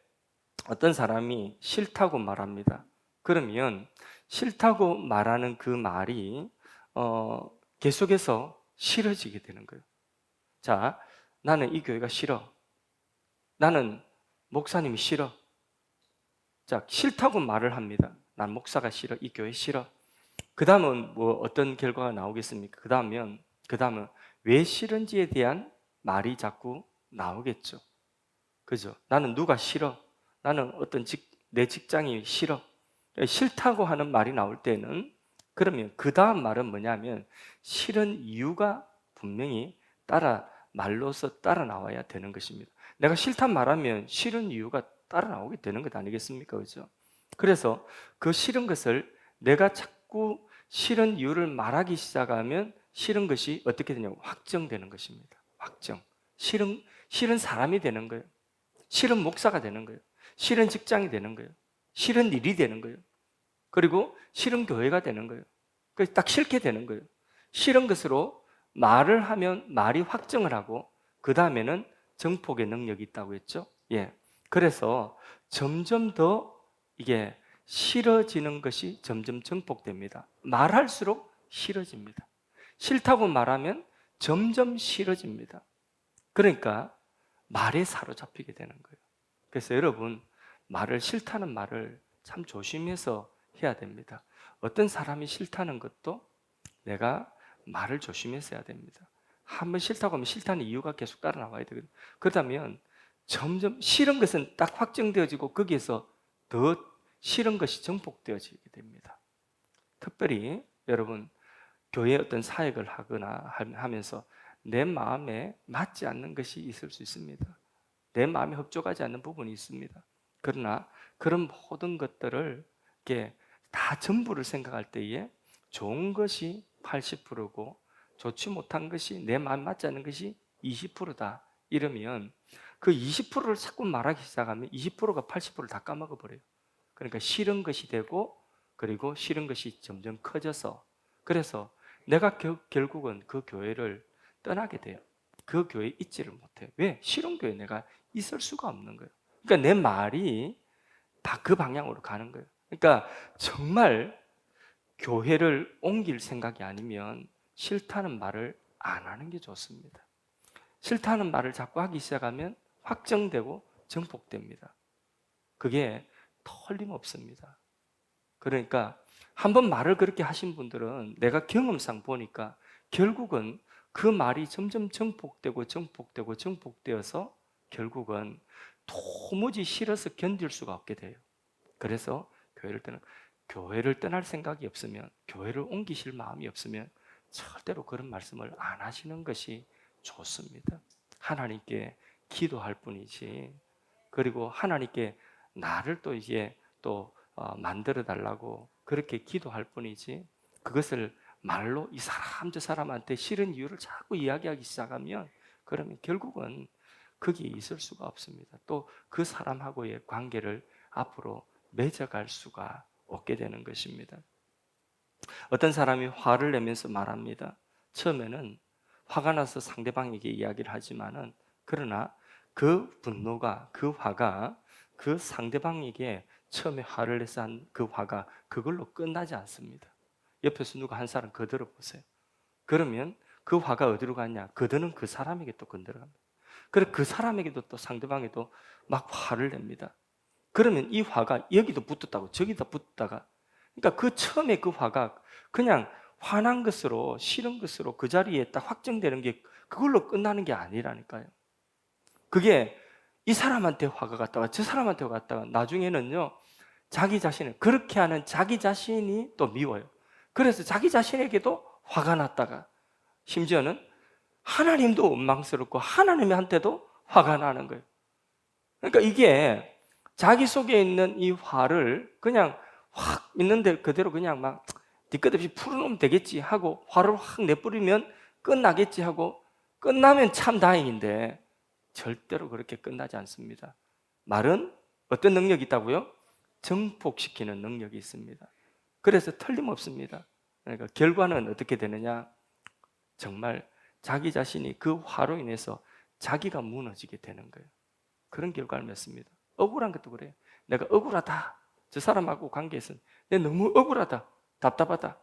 Speaker 1: 어떤 사람이 싫다고 말합니다. 그러면 싫다고 말하는 그 말이 계속해서 싫어지게 되는 거예요. 자, 나는 이 교회가 싫어. 나는 목사님이 싫어. 자, 싫다고 말을 합니다. 난 목사가 싫어. 이 교회 싫어. 그 다음은 뭐 어떤 결과가 나오겠습니까? 그 다음은 왜 싫은지에 대한 말이 자꾸 나오겠죠. 그죠? 나는 누가 싫어. 나는 내 직장이 싫어. 싫다고 하는 말이 나올 때는 그러면 그 다음 말은 뭐냐면 싫은 이유가 분명히 말로서 따라 나와야 되는 것입니다. 내가 싫단 말하면 싫은 이유가 따라 나오게 되는 것 아니겠습니까? 그죠? 그래서 그 싫은 것을 내가 자꾸 싫은 이유를 말하기 시작하면 싫은 것이 어떻게 되냐고 확정되는 것입니다. 확정. 싫은 사람이 되는 거예요. 싫은 목사가 되는 거예요. 싫은 직장이 되는 거예요. 싫은 일이 되는 거예요. 그리고 싫은 교회가 되는 거예요. 그래서 딱 싫게 되는 거예요. 싫은 것으로 말을 하면 말이 확정을 하고 그 다음에는 정폭의 능력이 있다고 했죠. 예. 그래서 점점 더 이게 싫어지는 것이 점점 정폭됩니다. 말할수록 싫어집니다. 싫다고 말하면 점점 싫어집니다. 그러니까 말에 사로잡히게 되는 거예요. 그래서 여러분, 말을 싫다는 말을 참 조심해서 해야 됩니다. 어떤 사람이 싫다는 것도 내가 말을 조심해서 해야 됩니다. 한번 싫다고 하면 싫다는 이유가 계속 따라 나와야 되거든요. 그렇다면 점점 싫은 것은 딱 확정되어지고 거기에서 더 싫은 것이 정폭되어지게 됩니다. 특별히 여러분, 교회에 어떤 사역을 하거나 하면서 내 마음에 맞지 않는 것이 있을 수 있습니다. 내 마음에 흡족하지 않는 부분이 있습니다. 그러나 그런 모든 것들을 이렇게 다 전부를 생각할 때에 좋은 것이 80%고 좋지 못한 것이, 내 마음 맞지 않는 것이 20%다 이러면 그 20%를 자꾸 말하기 시작하면 20%가 80%를 다 까먹어 버려요. 그러니까 싫은 것이 되고, 그리고 싫은 것이 점점 커져서, 그래서 내가 결국은 그 교회를 떠나게 돼요. 그 교회에 있지를 못해요. 왜? 싫은 교회에 내가 있을 수가 없는 거예요. 그러니까 내 말이 다 그 방향으로 가는 거예요. 그러니까 정말 교회를 옮길 생각이 아니면 싫다는 말을 안 하는 게 좋습니다. 싫다는 말을 자꾸 하기 시작하면 확정되고 증폭됩니다. 그게 틀림없습니다. 그러니까 한번 말을 그렇게 하신 분들은 내가 경험상 보니까 결국은 그 말이 점점 증폭되어서 결국은 도무지 싫어서 견딜 수가 없게 돼요. 그래서 교회를 떠날 생각이 없으면, 교회를 옮기실 마음이 없으면 절대로 그런 말씀을 안 하시는 것이 좋습니다. 하나님께 기도할 뿐이지, 그리고 하나님께 나를 또 이제 또 만들어 달라고 그렇게 기도할 뿐이지, 그것을 말로 이 사람 저 사람한테 싫은 이유를 자꾸 이야기하기 시작하면 그러면 결국은 거기에 있을 수가 없습니다. 또 그 사람하고의 관계를 앞으로 맺어갈 수가 없게 되는 것입니다. 어떤 사람이 화를 내면서 말합니다. 처음에는 화가 나서 상대방에게 이야기를 하지만은, 그러나 그 분노가, 그 화가 그 상대방에게 처음에 화를 내서 한 그 화가 그걸로 끝나지 않습니다. 옆에서 누가 한 사람 거들어 보세요. 그러면 그 화가 어디로 갔냐? 거드는 그 사람에게 또 건드려갑니다. 그래 그 사람에게도 또 상대방에도 막 화를 냅니다. 그러면 이 화가 여기도 붙었다고 저기다 붙다가, 그러니까 그 처음에 그 화가 그냥 화난 것으로, 싫은 것으로 그 자리에 딱 확정되는 게 그걸로 끝나는 게 아니라니까요. 그게 이 사람한테 화가 갔다가 저 사람한테 화가 갔다가 나중에는요, 자기 자신을, 그렇게 하는 자기 자신이 또 미워요. 그래서 자기 자신에게도 화가 났다가 심지어는 하나님도 원망스럽고 하나님한테도 화가 나는 거예요. 그러니까 이게 자기 속에 있는 이 화를 그냥 확 있는데 그대로 그냥 막 뒤끝 없이 풀어놓으면 되겠지 하고 화를 확 내버리면 끝나겠지 하고 끝나면 참 다행인데 절대로 그렇게 끝나지 않습니다. 말은 어떤 능력이 있다고요? 증폭시키는 능력이 있습니다. 그래서 틀림없습니다. 그러니까 결과는 어떻게 되느냐? 정말 자기 자신이 그 화로 인해서 자기가 무너지게 되는 거예요. 그런 결과를 맺습니다. 억울한 것도 그래요. 내가 억울하다. 저 사람하고 관계에서 내가 너무 억울하다. 답답하다.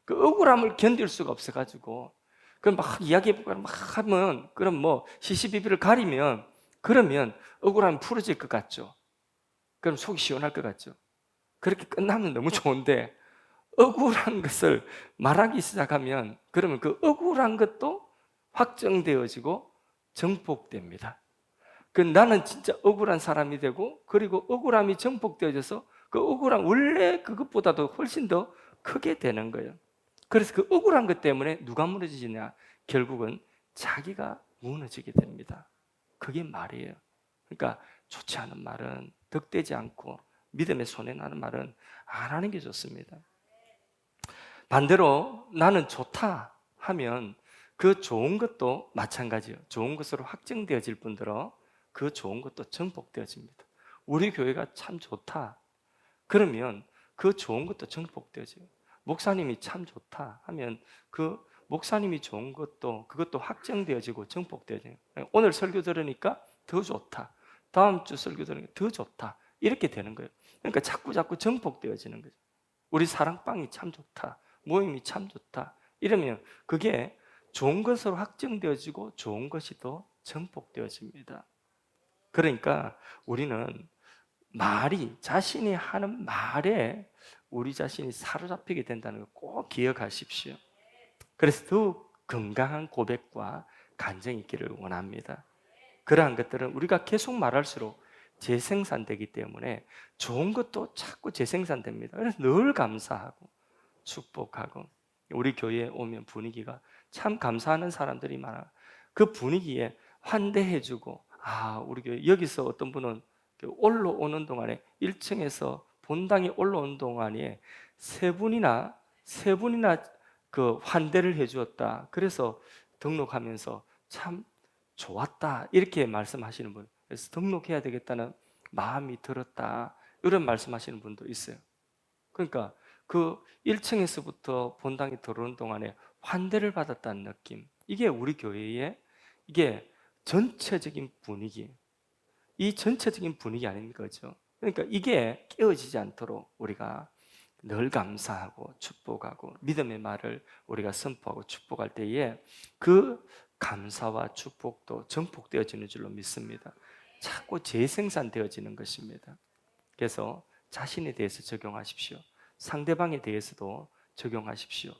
Speaker 1: 그 억울함을 견딜 수가 없어가지고 그럼 막 이야기해보고 막 하면, 그럼 뭐 시시비비를 가리면, 그러면 억울함이 풀어질 것 같죠. 그럼 속이 시원할 것 같죠. 그렇게 끝나면 너무 좋은데 억울한 것을 말하기 시작하면 그러면 그 억울한 것도 확정되어지고 정폭됩니다. 그 나는 진짜 억울한 사람이 되고, 그리고 억울함이 정폭되어져서 그 억울함 원래 그것보다도 훨씬 더 크게 되는 거예요. 그래서 그 억울한 것 때문에 누가 무너지냐? 결국은 자기가 무너지게 됩니다. 그게 말이에요. 그러니까 좋지 않은 말은, 덕되지 않고 믿음의 손해나는 말은 안 하는 게 좋습니다. 반대로 나는 좋다 하면 그 좋은 것도 마찬가지예요. 좋은 것으로 확정되어질 뿐더러 그 좋은 것도 정복되어집니다. 우리 교회가 참 좋다 그러면 그 좋은 것도 정복되어져요. 목사님이 참 좋다 하면 그 목사님이 좋은 것도, 그것도 확정되어지고 정복되어져요. 오늘 설교 들으니까 더 좋다, 다음 주 설교 들으니까 더 좋다, 이렇게 되는 거예요. 그러니까 자꾸 정복되어지는 거죠. 우리 사랑방이 참 좋다, 모임이 참 좋다, 이러면 그게 좋은 것으로 확정되어지고 좋은 것이 더 정복되어집니다. 그러니까 우리는 자신이 하는 말에 우리 자신이 사로잡히게 된다는 걸 꼭 기억하십시오. 그래서 더욱 건강한 고백과 간증이 있기를 원합니다. 그러한 것들은 우리가 계속 말할수록 재생산되기 때문에 좋은 것도 자꾸 재생산됩니다. 그래서 늘 감사하고 축복하고, 우리 교회에 오면 분위기가 참 감사하는 사람들이 많아. 그 분위기에 환대해주고, 우리 교회 여기서 어떤 분은 올라오는 동안에 1층에서 본당에 올라오는 동안에 세 분이나 그 환대를 해주었다. 그래서 등록하면서 참 좋았다. 이렇게 말씀하시는 분, 그래서 등록해야 되겠다는 마음이 들었다. 이런 말씀하시는 분도 있어요. 그러니까 그 1층에서부터 본당에 들어오는 동안에 환대를 받았다는 느낌. 이게 우리 교회의 이게 전체적인 분위기. 이 전체적인 분위기 아닙니까? 그죠? 그러니까 이게 깨어지지 않도록 우리가 늘 감사하고 축복하고 믿음의 말을 우리가 선포하고 축복할 때에 그 감사와 축복도 정복되어지는 줄로 믿습니다. 자꾸 재생산되어지는 것입니다. 그래서 자신에 대해서 적용하십시오. 상대방에 대해서도 적용하십시오.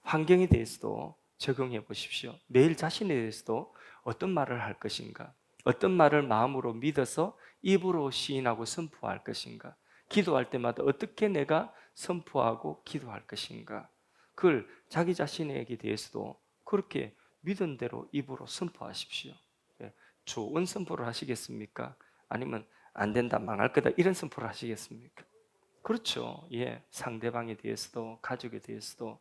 Speaker 1: 환경에 대해서도 적용해 보십시오. 매일 자신에 대해서도 어떤 말을 할 것인가? 어떤 말을 마음으로 믿어서 입으로 시인하고 선포할 것인가? 기도할 때마다 어떻게 내가 선포하고 기도할 것인가? 그걸 자기 자신에게 대해서도 그렇게 믿은 대로 입으로 선포하십시오. 좋은 선포를 하시겠습니까? 아니면 안 된다, 망할 거다 이런 선포를 하시겠습니까? 그렇죠. 예, 상대방에 대해서도 가족에 대해서도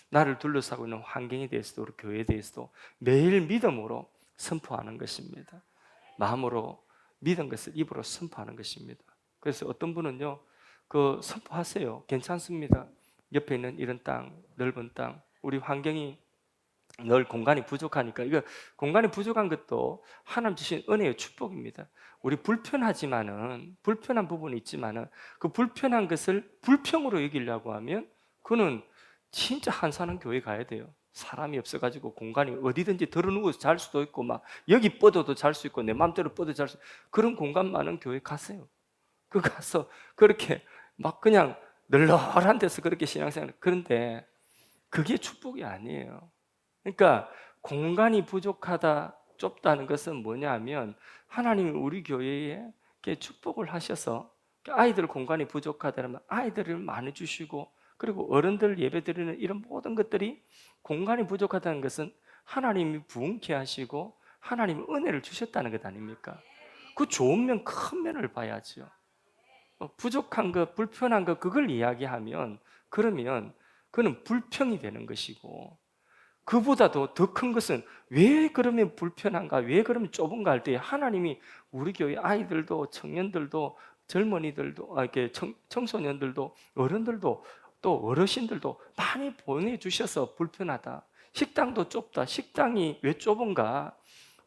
Speaker 1: 나를 둘러싸고 있는 환경에 대해서도 우리 교회에 대해서도 매일 믿음으로 선포하는 것입니다. 마음으로 믿은 것을 입으로 선포하는 것입니다. 그래서 어떤 분은요, 그 선포하세요. 괜찮습니다. 옆에 있는 이런 땅, 넓은 땅, 우리 환경이 늘 공간이 부족하니까 이거 공간이 부족한 것도 하나님 주신 은혜의 축복입니다. 우리 불편한 부분이 있지만은 그 불편한 것을 불평으로 여기려고 하면 그는 진짜 한산한 교회 가야 돼요. 사람이 없어가지고 공간이 어디든지 들어 누워서 잘 수도 있고 막 여기 뻗어도 잘 수 있고 내 마음대로 뻗어 잘 수 그런 공간 많은 교회 가세요. 그 가서 그렇게 막 그냥 널널한 데서 그렇게 신앙생활 그런데 그게 축복이 아니에요. 그러니까 공간이 부족하다, 좁다는 것은 뭐냐면 하나님이 우리 교회에 축복을 하셔서 아이들 공간이 부족하다면 아이들을 많이 주시고 그리고 어른들 예배드리는 이런 모든 것들이 공간이 부족하다는 것은 하나님이 부흥케 하시고 하나님이 은혜를 주셨다는 것 아닙니까? 그 좋은 면, 큰 면을 봐야죠. 부족한 것, 불편한 것 그걸 이야기하면 그러면 그는 불평이 되는 것이고 그보다도 더 큰 것은 왜 그러면 불편한가? 왜 그러면 좁은가 할 때 하나님이 우리 교회 아이들도 청년들도 젊은이들도 이렇게 청소년들도 어른들도 또 어르신들도 많이 보내주셔서 불편하다. 식당도 좁다. 식당이 왜 좁은가?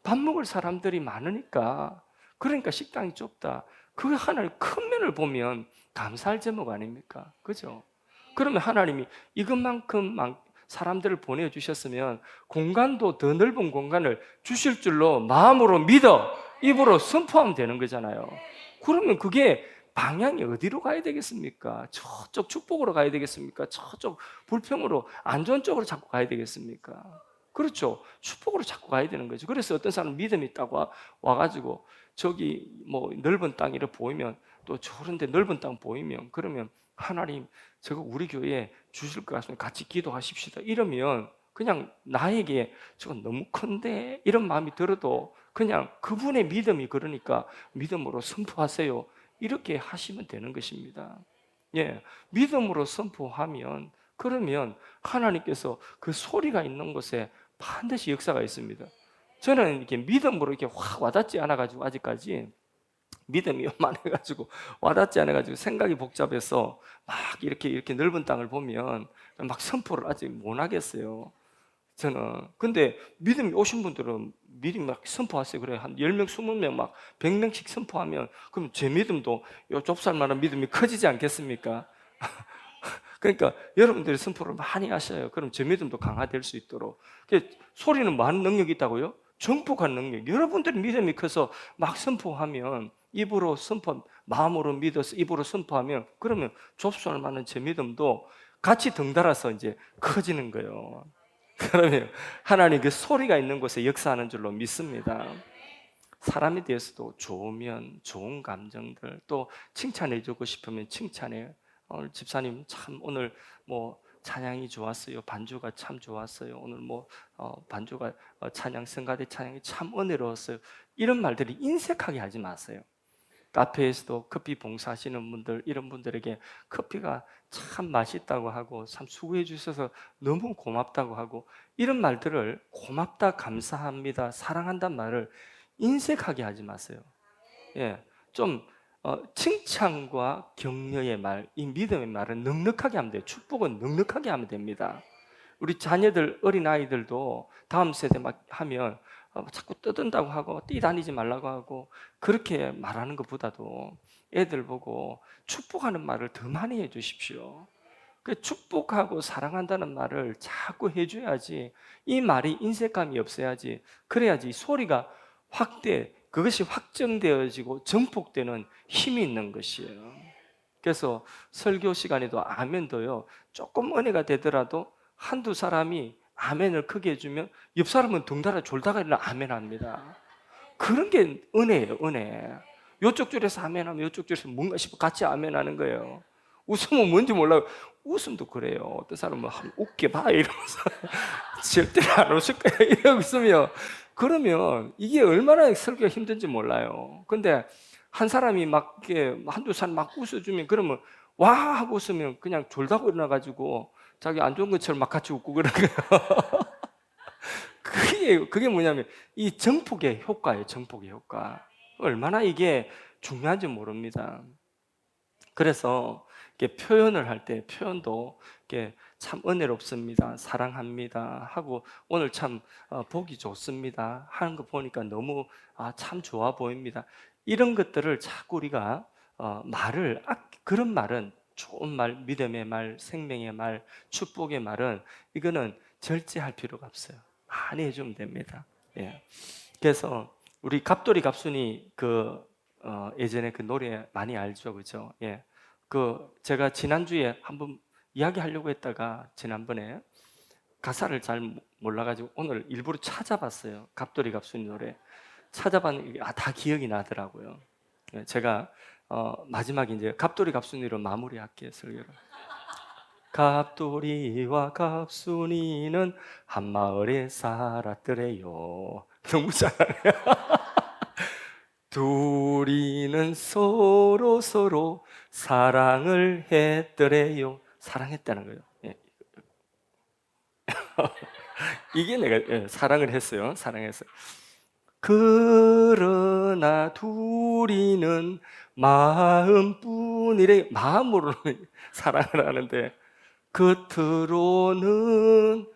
Speaker 1: 밥 먹을 사람들이 많으니까 그러니까 식당이 좁다. 그 하나님 큰 면을 보면 감사할 제목 아닙니까? 그죠? 그러면 하나님이 이것만큼 사람들을 보내주셨으면 공간도 더 넓은 공간을 주실 줄로 마음으로 믿어 입으로 선포하면 되는 거잖아요. 그러면 그게 방향이 어디로 가야 되겠습니까? 저쪽 축복으로 가야 되겠습니까? 저쪽 불평으로 안 좋은 쪽으로 자꾸 가야 되겠습니까? 그렇죠. 축복으로 자꾸 가야 되는 거죠. 그래서 어떤 사람은 믿음이 있다고 와가지고 저기 뭐 넓은 땅이 보이면 또 저런데 넓은 땅 보이면 그러면 하나님 저거 우리 교회에 주실 것 같으면 같이 기도하십시다 이러면 그냥 나에게 저건 너무 큰데 이런 마음이 들어도 그냥 그분의 믿음이 그러니까 믿음으로 선포하세요 이렇게 하시면 되는 것입니다. 예, 믿음으로 선포하면 그러면 하나님께서 그 소리가 있는 곳에 반드시 역사가 있습니다. 저는 이렇게 믿음으로 이렇게 확 와닿지 않아가지고 아직까지 믿음이 요만해가지고 와닿지 않아가지고 생각이 복잡해서 막 이렇게 넓은 땅을 보면 막 선포를 아직 못 하겠어요. 저는 근데 믿음이 오신 분들은 미리 막 선포하세요. 그래 한 10명, 20명 막 100명씩 선포하면 그럼 제 믿음도 요 좁쌀만한 믿음이 커지지 않겠습니까? 그러니까 여러분들이 선포를 많이 하셔요. 그럼 제 믿음도 강화될 수 있도록. 소리는 많은 능력이 있다고요? 정복한 능력. 여러분들이 믿음이 커서 막 선포하면 입으로 선포, 마음으로 믿어서 입으로 선포하면 그러면 좁쌀 만한 제 믿음도 같이 덩달아서 이제 커지는 거예요. 그러면 하나님 그 소리가 있는 곳에 역사하는 줄로 믿습니다. 사람에 대해서도 좋으면 좋은 감정들 또 칭찬해 주고 싶으면 칭찬해요. 오늘 집사님 참 오늘 뭐 찬양이 좋았어요. 반주가 참 좋았어요. 오늘 뭐 반주가 찬양 성가대 찬양이 참 은혜로웠어요. 이런 말들이 인색하게 하지 마세요. 카페에서도 커피 봉사하시는 분들, 이런 분들에게 커피가 참 맛있다고 하고 참 수고해 주셔서 너무 고맙다고 하고, 이런 말들을 고맙다, 감사합니다, 사랑한다는 말을 인색하게 하지 마세요. 예, 좀 칭찬과 격려의 말, 이 믿음의 말은 넉넉하게 하면 돼요. 축복은 넉넉하게 하면 됩니다. 우리 자녀들, 어린아이들도 다음 세대 막 하면 자꾸 떠든다고 하고 뛰다니지 말라고 하고 그렇게 말하는 것보다도 애들 보고 축복하는 말을 더 많이 해주십시오. 그 축복하고 사랑한다는 말을 자꾸 해줘야지, 이 말이 인색감이 없어야지, 그래야지 소리가 확대, 그것이 확정되어지고 전폭되는 힘이 있는 것이에요. 그래서 설교 시간에도 아멘도요, 조금 은혜가 되더라도 한두 사람이 아멘을 크게 해주면 옆 사람은 덩달아 졸다가 일어나 아멘합니다. 그런 게 은혜예요, 은혜. 이쪽 줄에서 아멘하면 이쪽 줄에서 뭔가 싶어 같이 아멘하는 거예요. 웃으면 뭔지 몰라요. 웃음도 그래요. 어떤 사람은 웃게 봐 이러면서 절대 안 웃을 거예요 이러고 있으면, 그러면 이게 얼마나 설교가 힘든지 몰라요. 근데 한 사람이 막 이렇게 한두 사람 막 웃어주면, 그러면 와 하고 웃으면 그냥 졸다고 일어나가지고 자기 안 좋은 것처럼 막 같이 웃고 그런 거예요. 그게 뭐냐면 이 정폭의 효과예요. 정폭의 효과. 얼마나 이게 중요한지 모릅니다. 그래서 이렇게 표현을 할 때 표현도 이렇게 참 은혜롭습니다, 사랑합니다 하고 오늘 참 보기 좋습니다 하는 거 보니까 너무 참 좋아 보입니다, 이런 것들을 자꾸 우리가 말을 그런 말은 좋은 말, 믿음의 말, 생명의 말, 축복의 말은 이거는 절제할 필요가 없어요. 많이 해주면 됩니다. 예. 그래서 우리 갑돌이 갑순이 예전에 그 노래 많이 알죠, 그죠? 예. 제가 지난주에 한번 이야기하려고 했다가 지난번에 가사를 잘 몰라가지고 오늘 일부러 찾아봤어요. 갑돌이 갑순이 노래 찾아봤는데 다 기억이 나더라고요. 예, 제가 마지막에 이제 갑돌이 갑순이로 마무리할게요, 설교를. 갑돌이와 갑순이는 한 마을에 살았더래요. 너무 잘하네요. 둘이는 서로 사랑을 했더래요. 사랑했다는 거예요. 예. 이게 내가 사랑을 했어요. 사랑했어요. 그러나 둘이는 마음뿐이래. 마음으로는 사랑을 하는데 겉으로는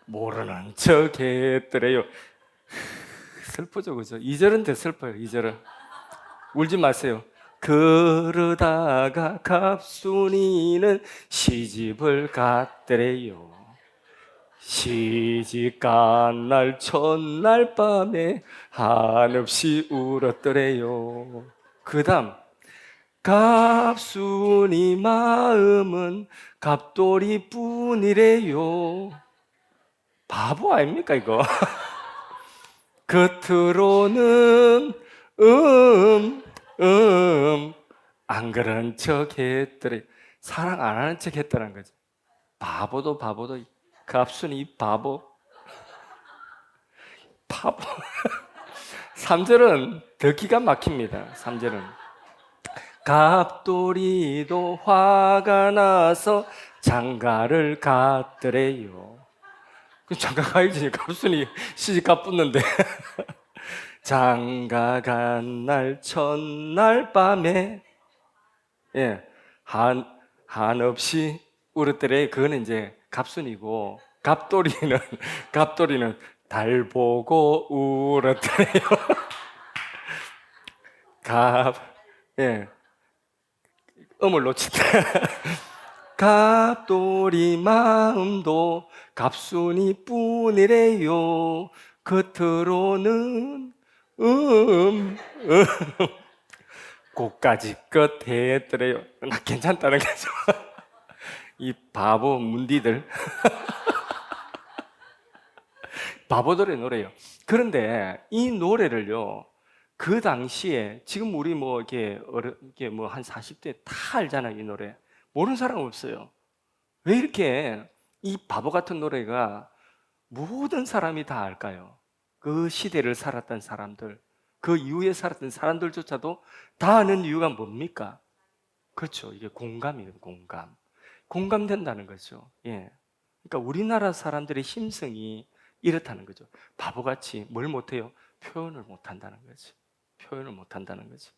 Speaker 1: 모르는 척 했더래요. 슬프죠, 그죠? 2절은 더 슬퍼요. 2절은 울지 마세요. 그러다가 갑순이는 시집을 갔더래요. 시집간 날 첫날 밤에 한없이 울었더래요. 그 다음 갑순이 마음은 갑돌이 뿐이래요. 바보 아닙니까 이거? 겉으로는 안 그런 척 했더래. 사랑 안 하는 척 했다는 거죠. 바보도 갑순이 바보 3절은 더 기가 막힙니다. 3절은 갑돌이도 화가 나서 장가를 갔더래요. 장가 가야지, 갑순이 시집 가붙는데. 장가 간 날 첫날 밤에 한없이 울었더래. 그거는 이제 갑순이고, 갑돌이는 달 보고 울었더래요. 음을 놓친다. 갑돌이 마음도 갑순이 뿐이래요. 겉으로는 고까지 했더래요. 나 괜찮다는 거죠. 이 바보 문디들. 바보들의 노래요. 그런데 이 노래를요, 그 당시에 지금 우리 이렇게 한 40대 다 알잖아요. 이 노래 모르는 사람 없어요. 왜 이렇게 이 바보 같은 노래가 모든 사람이 다 알까요? 그 시대를 살았던 사람들, 그 이후에 살았던 사람들조차도 다 아는 이유가 뭡니까? 그렇죠. 이게 공감이에요. 공감된다는 거죠. 예. 그러니까 우리나라 사람들의 심성이 이렇다는 거죠. 바보같이 뭘 못해요? 표현을 못한다는 거죠. 표현을 못한다는 거죠.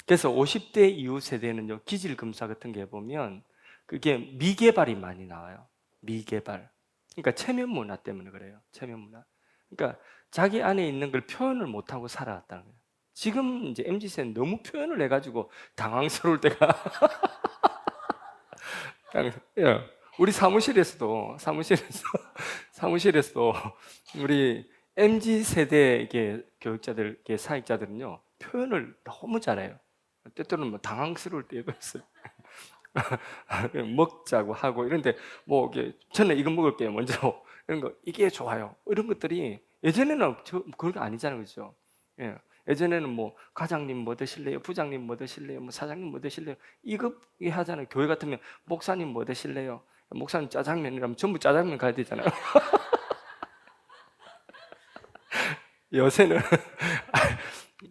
Speaker 1: 그래서 50대 이후 세대는요, 기질금사 같은 게 보면 그게 미개발이 많이 나와요. 미개발. 그러니까 체면 문화 때문에 그래요. 체면 문화. 그러니까 자기 안에 있는 걸 표현을 못하고 살아왔다는 거예요. 지금 이제 MZ세대는 너무 표현을 해가지고 당황스러울 때가 예. 우리 사무실에서도 우리 MZ 세대 교육자들, 사역자들은요 표현을 너무 잘해요. 때때로는 뭐 당황스러울 때도 있어요. 먹자고 하고 이런데 뭐 저는 이거 먹을게요 먼저 이런 거 이게 좋아요. 이런 것들이 예전에는 그런 거 아니잖아요, 그렇죠? 예. 예전에는 뭐 과장님 뭐 드실래요? 부장님 뭐 드실래요? 뭐 사장님 뭐 드실래요? 이거 하잖아요. 교회 같으면 목사님 뭐 드실래요? 목사님 짜장면이라면 전부 짜장면 가야 되잖아요. 요새는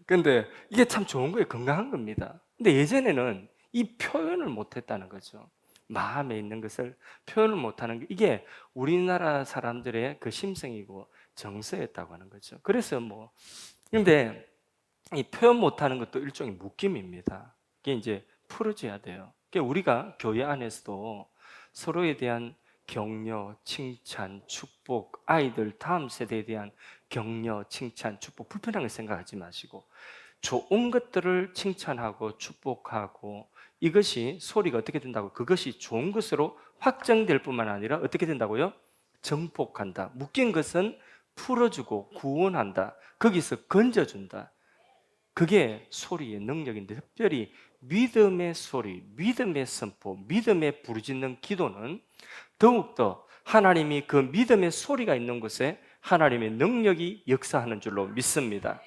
Speaker 1: 근데 이게 참 좋은 거예요. 건강한 겁니다. 근데 예전에는 이 표현을 못했다는 거죠. 마음에 있는 것을 표현을 못하는 게 이게 우리나라 사람들의 그 심성이고 정서였다고 하는 거죠. 그래서 뭐 근데 이 표현 못하는 것도 일종의 묶임입니다. 이게 이제 풀어줘야 돼요. 그러니까 우리가 교회 안에서도 서로에 대한 격려, 칭찬, 축복, 아이들 다음 세대에 대한 격려, 칭찬, 축복 불편하게 생각하지 마시고 좋은 것들을 칭찬하고 축복하고 이것이 소리가 어떻게 된다고? 그것이 좋은 것으로 확정될 뿐만 아니라 어떻게 된다고요? 정복한다. 묶인 것은 풀어주고 구원한다. 거기서 건져준다. 그게 소리의 능력인데 특별히 믿음의 소리, 믿음의 선포, 믿음의 부르짖는 기도는 더욱더 하나님이 그 믿음의 소리가 있는 곳에 하나님의 능력이 역사하는 줄로 믿습니다.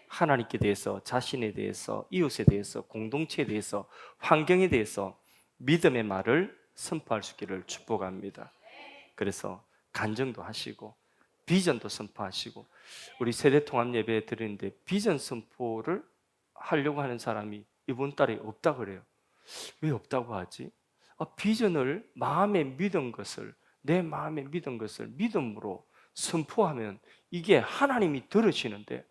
Speaker 1: 하나님께 대해서, 자신에 대해서, 이웃에 대해서, 공동체에 대해서, 환경에 대해서 믿음의 말을 선포할 수 있기를 축복합니다. 그래서 간증도 하시고 비전도 선포하시고 우리 세대 통합 예배 드리는데 비전 선포를 하려고 하는 사람이 이번 달에 없다 그래요. 왜 없다고 하지? 비전을 마음에 믿은 것을 내 마음에 믿은 것을 믿음으로 선포하면 이게 하나님이 들으시는데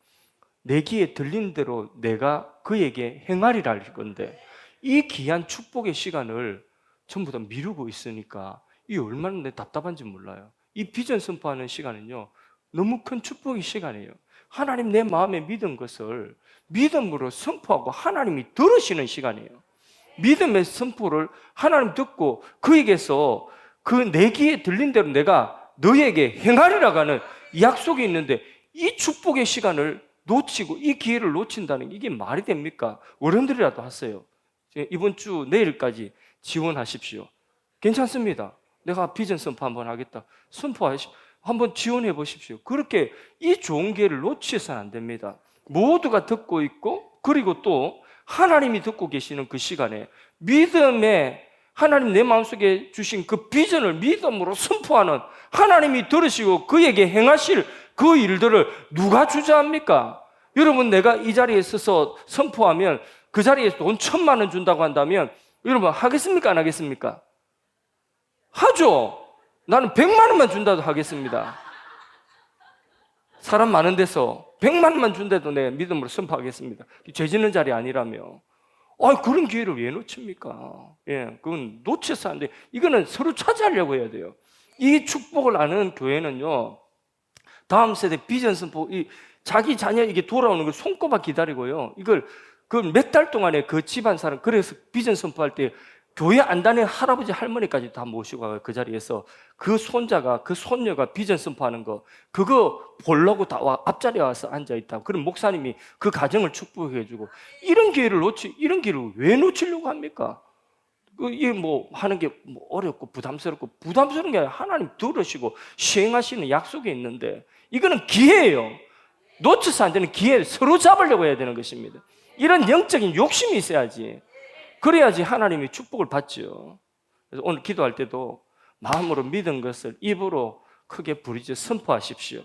Speaker 1: 내 귀에 들린 대로 내가 그에게 행하리라 할 건데 이 귀한 축복의 시간을 전부 다 미루고 있으니까 이 얼마나 내 답답한지 몰라요. 이 비전 선포하는 시간은요 너무 큰 축복의 시간이에요. 하나님 내 마음에 믿은 것을 믿음으로 선포하고 하나님이 들으시는 시간이에요. 믿음의 선포를 하나님 듣고 그에게서 그 내 귀에 들린 대로 내가 너에게 행하리라고 하는 약속이 있는데 이 축복의 시간을 놓치고 이 기회를 놓친다는 게 이게 말이 됩니까? 어른들이라도 하세요. 이번 주 내일까지 지원하십시오. 괜찮습니다. 내가 비전 선포 한번 하겠다. 선포하십시오. 한번 지원해 보십시오. 그렇게 이 좋은 기회를 놓치셔서는 안 됩니다. 모두가 듣고 있고 그리고 또 하나님이 듣고 계시는 그 시간에 믿음에 하나님 내 마음속에 주신 그 비전을 믿음으로 선포하는 하나님이 들으시고 그에게 행하실 그 일들을 누가 주저합니까? 여러분 내가 이 자리에 서서 선포하면 그 자리에서 돈 1,000만 원 준다고 한다면 여러분 하겠습니까? 안 하겠습니까? 하죠. 나는 100만 원만 준다도 하겠습니다. 사람 많은 데서 100만 원만 준대도 내 믿음으로 선포하겠습니다. 죄 짓는 자리 아니라며. 그런 기회를 왜 놓칩니까? 예, 그건 놓쳐서 안 돼. 이거는 서로 차지하려고 해야 돼요. 이 축복을 아는 교회는요, 다음 세대 비전 선포, 자기 자녀 이게 돌아오는 걸 손꼽아 기다리고요. 이걸 몇 달 동안에 그 집안 사람, 그래서 비전 선포할 때 교회 안단의 할아버지 할머니까지 다 모시고 가요. 그 자리에서 그 손자가 그 손녀가 비전 선포하는 거 그거 보려고 다 앞자리에 와서 앉아 있다고. 그럼 목사님이 그 가정을 축복해 주고 이런 기회를 왜 놓치려고 합니까? 이게 뭐 하는 게 뭐 어렵고 부담스러운 게 아니라 하나님 들으시고 시행하시는 약속이 있는데 이거는 기회예요. 놓쳐서 안 되는 기회를 서로 잡으려고 해야 되는 것입니다. 이런 영적인 욕심이 있어야지. 그래야지 하나님이 축복을 받죠. 그래서 오늘 기도할 때도 마음으로 믿은 것을 입으로 크게 부르짖어 선포하십시오.